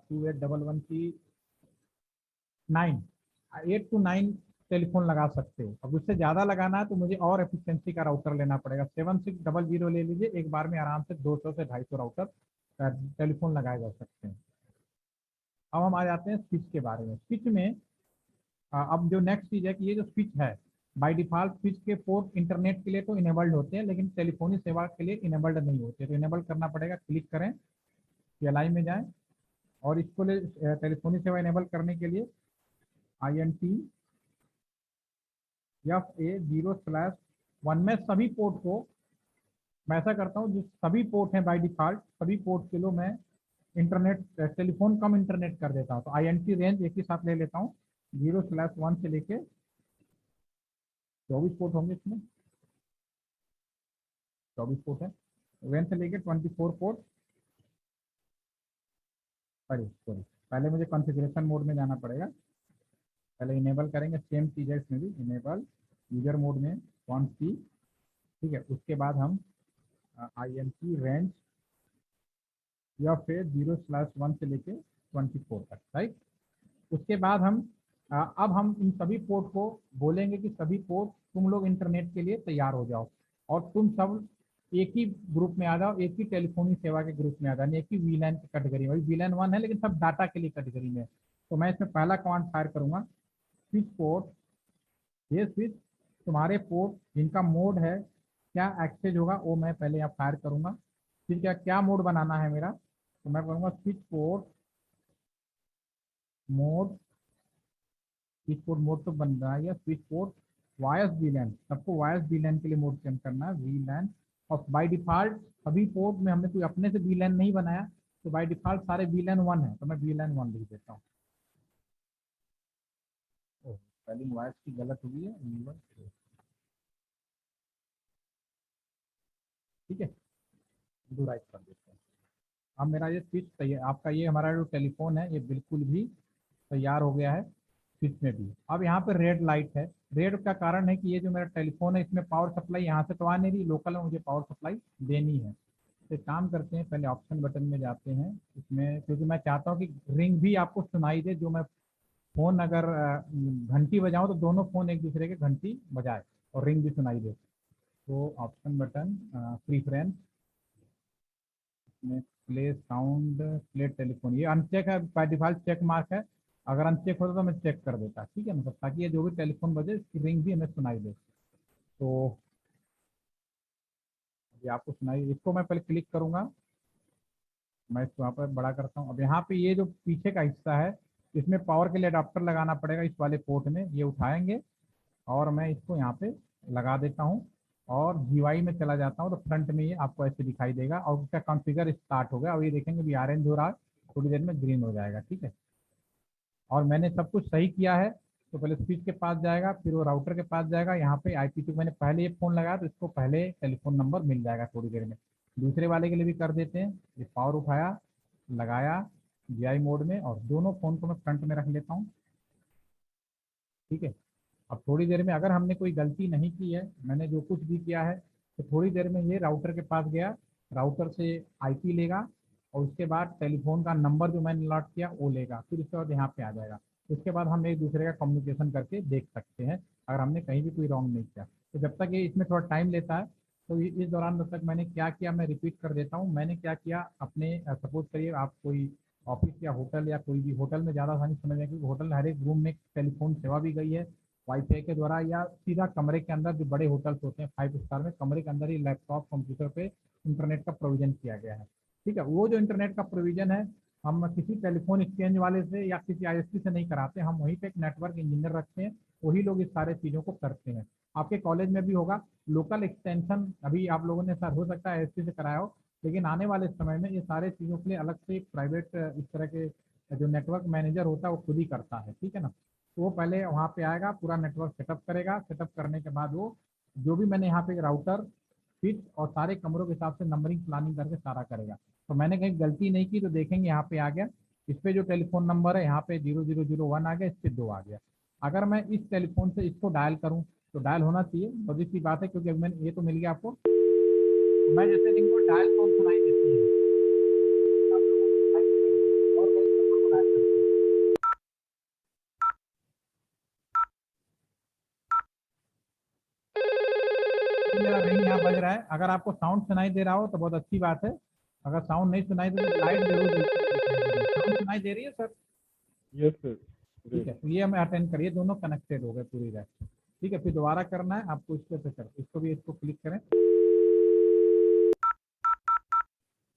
2811 की 8 to 9 टेलीफोन लगा सकते हो। अब उससे ज़्यादा लगाना है तो मुझे और एफिशिएंसी का राउटर लेना पड़ेगा। 7600 ले लीजिए, एक बार में आराम से 200 से 250 राउटर टेलीफोन लगाए जा सकते हैं। अब हम आ जाते हैं स्विच के बारे में। स्विच में अब जो नेक्स्ट चीज़ है कि ये जो स्विच है, बाय डिफॉल्ट स्विच के पोर्ट इंटरनेट के लिए तो इनेबल्ड होते हैं, लेकिन टेलीफोनी सेवा के लिए इनेबल्ड नहीं होते। तो इनेबल करना पड़ेगा, क्लिक करें, CLI में जाएं, और इसको टेलीफोनी सेवा इनेबल करने के लिए INTFA0/1 में सभी पोर्ट को मैं ऐसा करता हूँ, जो सभी पोर्ट हैं बाय डिफॉल्ट सभी पोर्ट के लिए मैं इंटरनेट टेलीफोन कम इंटरनेट कर देता हूँ। तो INT रेंज एक ही साथ ले लेता हूँ, 0/1 से लेके 24 पोर्ट होंगे, इसमें 24 पोर्ट है, 1 से लेके 24 पोर्ट। सॉरी, पहले मुझे कॉन्फ़िगरेशन मोड में जाना पड़ेगा, पहले इनेबल करेंगे, सेम चीज़ है इसमें भी, इनेबल यूजर मोड में कौन सी। ठीक है, उसके बाद हम INT रेंज या फिर 0/1 से लेके 24 तक, राइट। उसके बाद हम अब हम इन सभी पोर्ट को बोलेंगे कि सभी पोर्ट तुम लोग इंटरनेट के लिए तैयार हो जाओ, और तुम सब एक ही ग्रुप में आ जाओ, एक ही टेलीफोनी सेवा के ग्रुप में आ जाओ, एक ही VLAN की कैटेगरी में। VLAN 1 है लेकिन सब डाटा के लिए कैटेगरी में। तो मैं इसमें पहला कमांड फायर करूंगा, स्विच पोर्ट, ये स्विच तुम्हारे पोर्ट जिनका मोड है क्या एक्सेस होगा वो मैं पहले यहाँ फायर करूंगा। फिर क्या मोड बनाना है मेरा, तो मैं करूँगा switch port mode, switch port mode तो बन रहा है, या स्विच पोर्ट वायस VLAN, सबको वायस VLAN के लिए मोड चेंज करना है, VLAN। और बाय डिफॉल्ट सभी पोर्ट में हमने कोई अपने से VLAN नहीं बनाया, तो बाय डिफॉल्ट सारे VLAN 1 है, तो मैं VLAN 1 लिख देता हूँ। स्पेलिंग वायस की गलत हुई है, ठीक है, डू राइट कर देते हैं। अब मेरा ये स्विच तैयार, आपका ये हमारा जो टेलीफोन है ये बिल्कुल भी तैयार हो गया है। स्विच में भी अब यहाँ पे रेड लाइट है। रेड का कारण है कि ये जो मेरा टेलीफोन है इसमें पावर सप्लाई यहाँ से तो आ नहीं रही, लोकल में मुझे पावर सप्लाई देनी है। तो एक काम करते हैं, पहले ऑप्शन बटन में जाते हैं इसमें, क्योंकि मैं चाहता हूँ कि रिंग भी आपको सुनाई दे। जो मैं फोन अगर घंटी बजाऊं तो दोनों फोन एक दूसरे के घंटी बजाए और रिंग भी सुनाई दे। तो ऑप्शन बटन, प्रीफ्रेंस में प्ले साउंड, प्ले टेलीफोन, ये अनचेक है, बाय डिफॉल्ट चेक मार्क है। अगर अनचेक होता तो मैं चेक कर देता, ठीक है, मतलब ताकि ये जो भी टेलीफोन बजे इसकी रिंग भी हमें सुनाई दे। तो ये आपको सुनाई, इसको मैं पहले क्लिक करूंगा, मैं इसको यहाँ पर बड़ा करता हूँ। अब यहाँ पे ये जो पीछे का हिस्सा है, इसमें पावर के लिए अडाप्टर लगाना पड़ेगा इस वाले पोर्ट में, ये उठाएंगे और मैं इसको यहाँ पे लगा देता हूँ और GUI में चला जाता हूँ। तो फ्रंट में ये आपको ऐसे दिखाई देगा और उसका कॉन्फ़िगर स्टार्ट हो गया। अब ये देखेंगे भी ऑरेंज हो रहा है, थोड़ी देर में ग्रीन हो जाएगा, ठीक है। और मैंने सब कुछ सही किया है। तो पहले स्विच के पास जाएगा, फिर वो राउटर के पास जाएगा, यहाँ पे IP, तो मैंने पहले ये फ़ोन लगाया तो इसको पहले टेलीफोन नंबर मिल जाएगा थोड़ी देर में। दूसरे वाले के लिए भी कर देते हैं। ये पावर उठाया, लगाया GI मोड में, और दोनों फ़ोन को मैं फ्रंट में रख लेता हूँ, ठीक है। अब थोड़ी देर में अगर हमने कोई गलती नहीं की है, मैंने जो कुछ भी किया है, तो थोड़ी देर में ये राउटर के पास गया, राउटर से IP लेगा और उसके बाद टेलीफोन का नंबर जो मैंने अलॉट किया वो लेगा, फिर उसके बाद यहाँ पे आ जाएगा। उसके बाद हम एक दूसरे का कम्युनिकेशन करके देख सकते हैं अगर हमने कहीं भी कोई रॉन्ग नहीं किया। तो जब तक ये इसमें थोड़ा टाइम लेता है, तो इस दौरान जब तक मैंने क्या किया मैं रिपीट कर देता हूँ। मैंने क्या किया, अपने सपोज करिए आप कोई ऑफिस या होटल, या कोई भी होटल में ज़्यादा आसानी समझ में, क्योंकि होटल हर एक रूम में टेलीफोन सेवा भी गई है वाईफाई के द्वारा, या सीधा कमरे के अंदर, जो बड़े होटल्स होते हैं 5 स्टार में, कमरे के अंदर ही लैपटॉप कंप्यूटर पे इंटरनेट का प्रोविजन किया गया है, ठीक है। वो जो इंटरनेट का प्रोविजन है, हम किसी टेलीफोन एक्सचेंज वाले से या किसी ISP से नहीं कराते, हम वहीं पे एक नेटवर्क इंजीनियर रखते हैं, वही लोग इस सारे चीज़ों को करते हैं। आपके कॉलेज में भी होगा लोकल एक्सटेंशन, अभी आप लोगों ने सर हो सकता है ISP से कराया हो, लेकिन आने वाले समय में ये सारे चीज़ों के लिए अलग से प्राइवेट इस तरह के जो नेटवर्क मैनेजर होता है वो खुद ही करता है, ठीक है ना। तो वो पहले वहाँ पे आएगा, पूरा नेटवर्क सेटअप करेगा, सेटअप करने के बाद वो जो भी मैंने यहाँ पे राउटर, स्विच और सारे कमरों के हिसाब से नंबरिंग प्लानिंग करके सारा करेगा। तो मैंने कहीं गलती नहीं की, तो देखेंगे यहाँ पे आ गया, इस पे जो टेलीफोन नंबर है यहाँ पे 0001 आ गया, इस पे 2 आ गया। अगर मैं इस टेलीफोन से इसको डायल करूँ तो डायल होना चाहिए, लॉजिक की बात है, क्योंकि अभी मैंने ये तो मिल गया आपको। तो मैं जैसे रिंग को डायल टोन सुनाई देती है, आप लोगों को दिखाई देगा, और मैं इस नंबर को डायल करती हूँ, तो मेरा रिंग यहाँ बज रहा है। अगर आपको साउंड सुनाई दे रहा हो तो बहुत अच्छी बात है, अगर साउंड नहीं सुनाई दे तो लाइट जरूर जलती हुई दिखाई दे रही है। साउंड सुनाई दे रही है सर? Yes sir. ठीक है, तो ये हमें अटेंड करिए, दोनों कनेक्टेड हो गए पूरी रात। ठीक है, फिर दोबारा करना है आपको, इस पे कर, इसको भी, इसको क्लिक करें,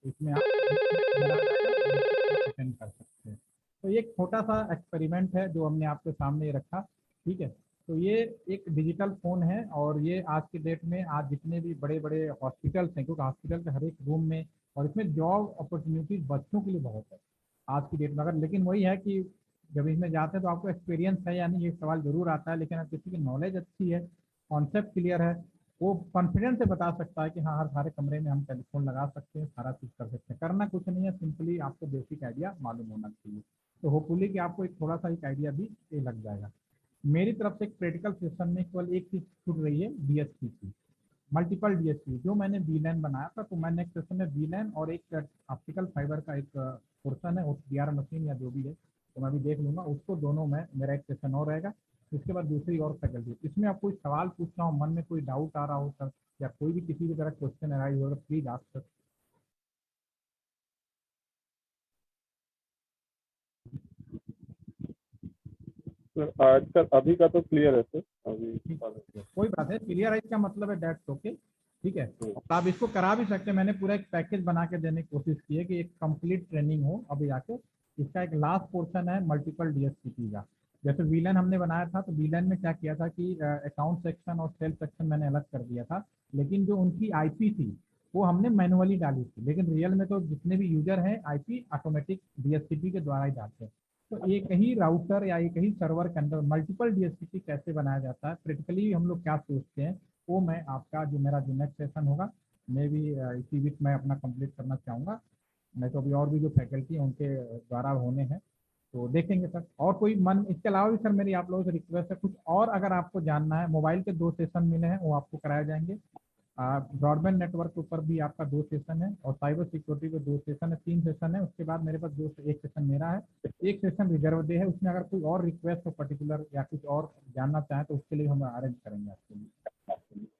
इसमें आप अटेंड कर सकते हैं। तो ये एक छोटा सा एक्सपेरिमेंट है जो हमने आपके सामने ये रखा, ठीक है। तो ये एक डिजिटल फ़ोन है, और ये आज की डेट में, आज जितने भी बड़े बड़े हॉस्पिटल्स हैं, क्योंकि हॉस्पिटल के हर एक रूम में, और इसमें जॉब अपॉर्चुनिटीज बच्चों के लिए बहुत है आज की डेट में। अगर लेकिन वही है कि जब इसमें जाते हैं तो आपको एक्सपीरियंस है या नहीं, ये सवाल जरूर आता है। लेकिन अगर किसी की नॉलेज अच्छी है, कॉन्सेप्ट क्लियर है, वो कॉन्फिडेंस से बता सकता है कि हाँ, हर सारे कमरे में हम टेलीफोन लगा सकते हैं, सारा चीज़ कर सकते हैं। करना कुछ नहीं है, सिंपली आपको बेसिक आइडिया मालूम होना चाहिए। तो होपफुली कि आपको एक थोड़ा सा एक आइडिया भी ये लग जाएगा। मेरी तरफ से एक प्रैक्टिकल सेशन में केवल एक चीज़ छूट रही है, DSP की, मल्टीपल DSP जो मैंने VLAN बनाया था। तो मैंने एक सेशन में VLAN और एक ऑप्टिकल फाइबर का एक पोर्सन है, और PR मशीन या जो भी है, तो मैं भी देख लूँगा उसको, दोनों में मेरा एक सेशन और रहेगा। उसके बाद दूसरी और फैकल्टी, इसमें आप कोई सवाल पूछना हो, मन में कोई डाउट आ रहा हो सर, या कोई भी किसी भी तरह क्वेश्चन अराइज होगा, प्लीज आप सर। सर आज का अभी का तो क्लियर है सर, अभी ठीक है, कोई बात है, क्लियर है इसका मतलब है डेट्स ओके, ठीक है। और आप इसको करा भी सकते हैं, मैंने पूरा एक पैकेज बना के देने की कोशिश की है कि एक कंप्लीट ट्रेनिंग हो। अभी आके इसका एक लास्ट पोर्शन है मल्टीपल DSP का। जैसे VLAN हमने बनाया था, तो VLAN में क्या किया था कि अकाउंट सेक्शन और सेल सेक्शन मैंने अलग कर दिया था, लेकिन जो उनकी IP थी वो हमने मैनुअली डाली थी। लेकिन रियल में तो जितने भी यूजर हैं IP ऑटोमेटिक DSCP के द्वारा ही डालते हैं। तो एक ही राउटर या एक ही सर्वर के अंदर मल्टीपल DSCP कैसे बनाया जाता है, प्रैक्टिकली हम लोग क्या सोचते हैं, वो मैं आपका जो मेरा जो नेक्स्ट सेशन होगा, मैं भी इसी वीक में अपना कंप्लीट करना चाहूँगा। नहीं तो अभी और भी जो फैकल्टी हैं उनके द्वारा होने हैं, तो देखेंगे सर। और कोई मन, इसके अलावा भी सर मेरी आप लोगों से रिक्वेस्ट है, कुछ और अगर आपको जानना है, मोबाइल के 2 सेशन मिले हैं वो आपको कराए जाएंगे। ब्रॉडबैंड नेटवर्क के ऊपर भी आपका 2 सेशन है और साइबर सिक्योरिटी पे 2 सेशन है, 3 सेशन है। उसके बाद मेरे पास एक सेशन मेरा है, एक सेशन रिजर्व डे है। उसमें अगर कोई और रिक्वेस्ट हो पर्टिकुलर या कुछ और जानना चाहें तो उसके लिए हम अरेंज करेंगे आपके लिए।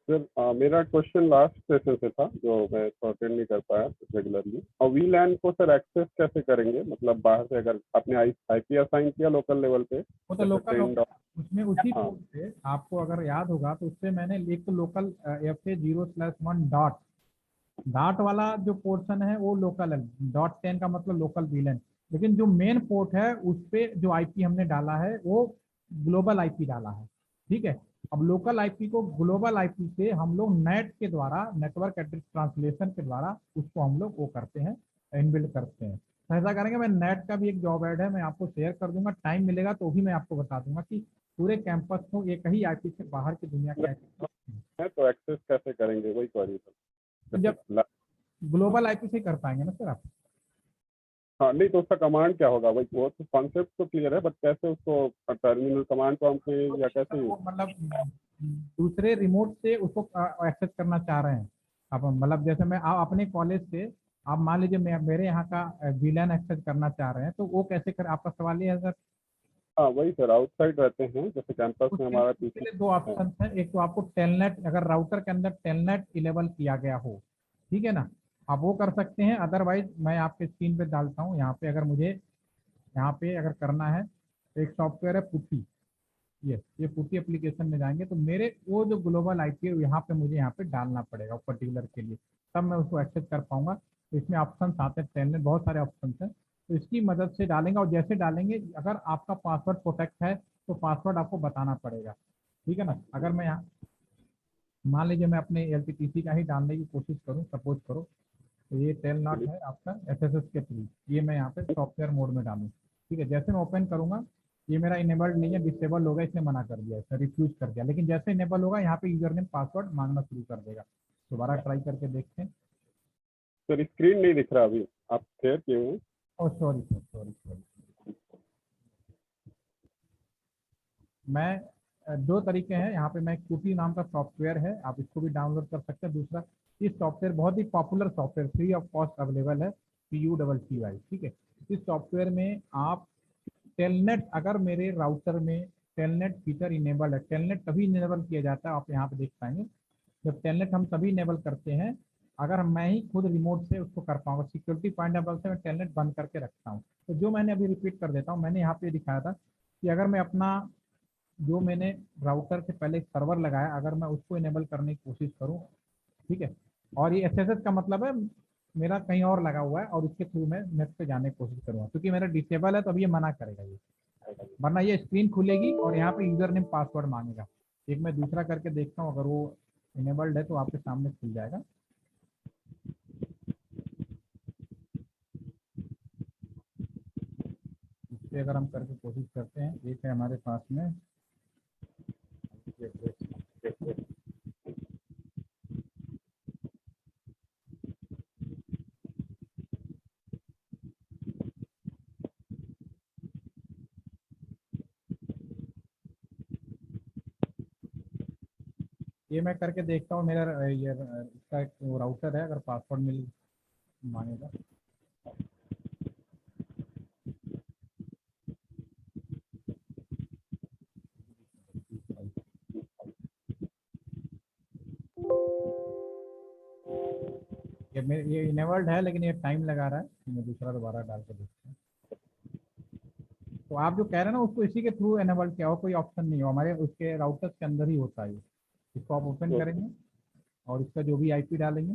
सर मेरा क्वेश्चन लास्ट सेशन से था जो मैं अटेंड नहीं कर पाया रेगुलरली। और वीलैन को सर एक्सेस कैसे करेंगे, मतलब बाहर से अगर आपने आईपी असाइन किया लोकल लेवल पे वो तो लोकल ट्रेन होगा, उसमें उसी हाँ पोर्ट से आपको अगर याद होगा तो उससे मैंने एक तो लोकल FA0/1 डॉट डॉट वाला जो पोर्शन है वो लोकल है, .10 का मतलब लोकल वीलन। लेकिन जो मेन पोर्ट है उस पे जो आईपी हमने डाला है वो ग्लोबल आईपी डाला है। ठीक है, अब लोकल आईपी को ग्लोबल आईपी से हम लोग नेट के द्वारा, नेटवर्क एड्रेस ट्रांसलेशन के द्वारा उसको हम लोग वो करते हैं, इनबिल्ड करते हैं। तो ऐसा करेंगे, मैं नेट का भी एक जॉब ऐड है, मैं आपको शेयर कर दूंगा, टाइम मिलेगा तो भी मैं आपको बता दूंगा कि पूरे कैंपस को एक ही आईपी से बाहर की दुनिया कैसे है, तो एक्सेस कैसे करेंगे वही क्वेरी तो सर। जब ग्लोबल आईपी से कर पाएंगे ना सर आप। हाँ नहीं तो उसका कमांड क्या होगा, वही वो तो कॉन्सेप्ट तो क्लियर है, बट कैसे उसको टर्मिनल कमांड प्रॉम्प्ट पे या कैसे वो मतलब दूसरे रिमोट से उसको एक्सेस करना चाह रहे हैं आप, मतलब जैसे मैं आप अपने कॉलेज से, आप मान लीजिए मेरे यहाँ का वीलैन एक्सेस करना चाह रहे हैं तो वो कैसे कर, आपका सवाल ये है सर। हाँ वही सर, आउटसाइड रहते हैं जैसे कैंपस में हमारा उसके पीसी लिए 2 ऑप्शन हैं, एक तो आपको टेलनेट, अगर राउटर के अंदर टेलनेट इनेबल किया गया हो, ठीक है ना, आप वो कर सकते हैं। अदरवाइज मैं आपके स्क्रीन पे डालता हूँ यहाँ पे, अगर मुझे यहाँ पे अगर करना है तो एक सॉफ्टवेयर है पुटी, ये पुटी एप्लीकेशन में जाएंगे तो मेरे वो जो ग्लोबल आईपी है यहाँ पे मुझे यहाँ पे डालना पड़ेगा पर्टिकुलर के लिए, तब मैं उसको एक्सेस कर पाऊंगा। तो इसमें ऑप्शन आते हैं, टेलनेट बहुत सारे ऑप्शन हैं, तो इसकी मदद से डालेंगे। और जैसे डालेंगे, अगर आपका पासवर्ड प्रोटेक्ट है तो पासवर्ड आपको बताना पड़ेगा, ठीक है ना। अगर मैं यहाँ मान लीजिए मैं अपने LTPC का ही डालने की कोशिश करूँ, सपोज करो, तो ये टेल नॉट है आपका SSH के थ्रू, ये मैं यहाँ पे सॉफ्टवेयर मोड में डालूँ, ठीक है। जैसे मैं ओपन करूँगा, ये मेरा इनेबल्ड नहीं है, डिसेबल होगा, इसने मना कर दिया, इसने रिफ्यूज कर दिया। लेकिन जैसे इनेबल होगा यहाँ पे यूजर नेम पासवर्ड मांगना शुरू कर देगा। दोबारा ट्राई करके देखते हैं। सर स्क्रीन नहीं दिख रहा अभी, आप शेयर किए हुए हैं। Oh sorry sir, sorry sorry. मैं 2 तरीके हैं यहाँ पे, मैं QT नाम का सॉफ्टवेयर है, आप इसको भी डाउनलोड कर सकते हैं। दूसरा, इस सॉफ्टवेयर बहुत ही popular software, free of cost available है, PUTTY, ठीक है। इस सॉफ्टवेयर में आप टेलनेट, अगर मेरे राउटर में टेलनेट फीचर इनेबल है, टेलनेट तभी इनेबल किया जाता है, आप यहाँ पे देख पाएंगे, जब टेलनेट हम तभी इनेबल करते हैं अगर मैं ही खुद रिमोट से उसको कर पाऊंगा। सिक्योरिटी पॉइंट ऑफ व्यू से मैं टेलनेट बंद करके रखता हूँ। तो जो मैंने अभी रिपीट कर देता हूँ, मैंने यहाँ पे दिखाया था कि अगर मैं अपना, जो मैंने राउटर से पहले एक सर्वर लगाया, अगर मैं उसको इनेबल करने की कोशिश करूँ, ठीक है, और ये SSH का मतलब है मेरा कहीं और लगा हुआ है और उसके थ्रू मैं नेट पे जाने की कोशिश करूँगा, क्योंकि मेरा डिसेबल है तो अभी ये मना करेगा ये, वरना ये स्क्रीन खुलेगी और यहाँ पे यूजर नेम पासवर्ड मांगेगा। एक मैं दूसरा करके देखता हूँ, अगर वो इनेबल्ड है तो आपके सामने खुल जाएगा। इससे अगर हम करके कोशिश करते हैं, एक है हमारे पास में, ये मैं करके देखता हूँ, मेरा ये इसका एक राउटर है, अगर पासवर्ड मिल मांगेगा। ये इनेबल्ड है लेकिन ये टाइम लगा रहा है, मैं दूसरा दोबारा डाल के देखता हूँ। तो आप जो कह रहे हैं ना, उसको इसी के थ्रू इनेबल किया हो, कोई ऑप्शन नहीं हो, हमारे उसके राउटर्स के अंदर ही होता है। इसको आप ओपन करेंगे और इसका जो भी आईपी डालेंगे,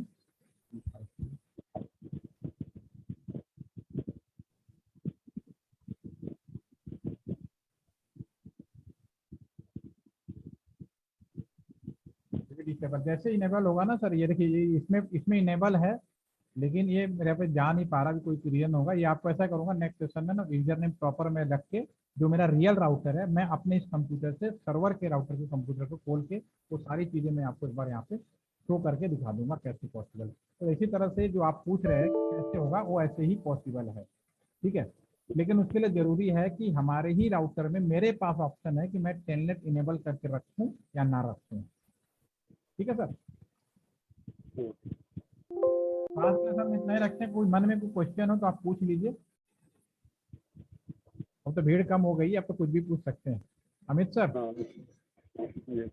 जैसे इनेबल होगा ना सर, ये देखिए, ये इसमें इसमें इनेबल है, लेकिन ये मेरे पे जा नहीं पा रहा, भी कोई रीजन होगा। ये आपको ऐसा करूंगा, नेक्स्ट सेशन में ना यूजर नेम प्रॉपर में रख के, जो मेरा रियल राउटर है, मैं अपने इस कंप्यूटर से सर्वर के राउटर के कंप्यूटर को खोल के वो सारी चीज़ें मैं आपको एक बार यहाँ पे शो करके दिखा दूंगा कैसे पॉसिबल। तो इसी तरह से जो आप पूछ रहे हैं कैसे होगा, वो ऐसे ही पॉसिबल है, ठीक है। लेकिन उसके लिए ज़रूरी है कि हमारे ही राउटर में मेरे पास ऑप्शन है कि मैं टेलनेट इनेबल करके रखूँ या ना रखूँ, ठीक है सर। आज के सर इतना ही रखते हैं, कोई मन में कोई क्वेश्चन हो तो आप पूछ लीजिए। अब तो भीड़ कम हो गई है, अब तो कुछ भी पूछ सकते हैं। अमित सर हाँ ये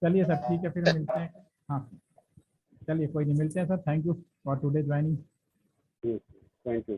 चलिए सर, ठीक है, फिर मिलते हैं। हाँ चलिए, कोई नहीं, मिलते हैं sir. Thank you for today joining. Thank you.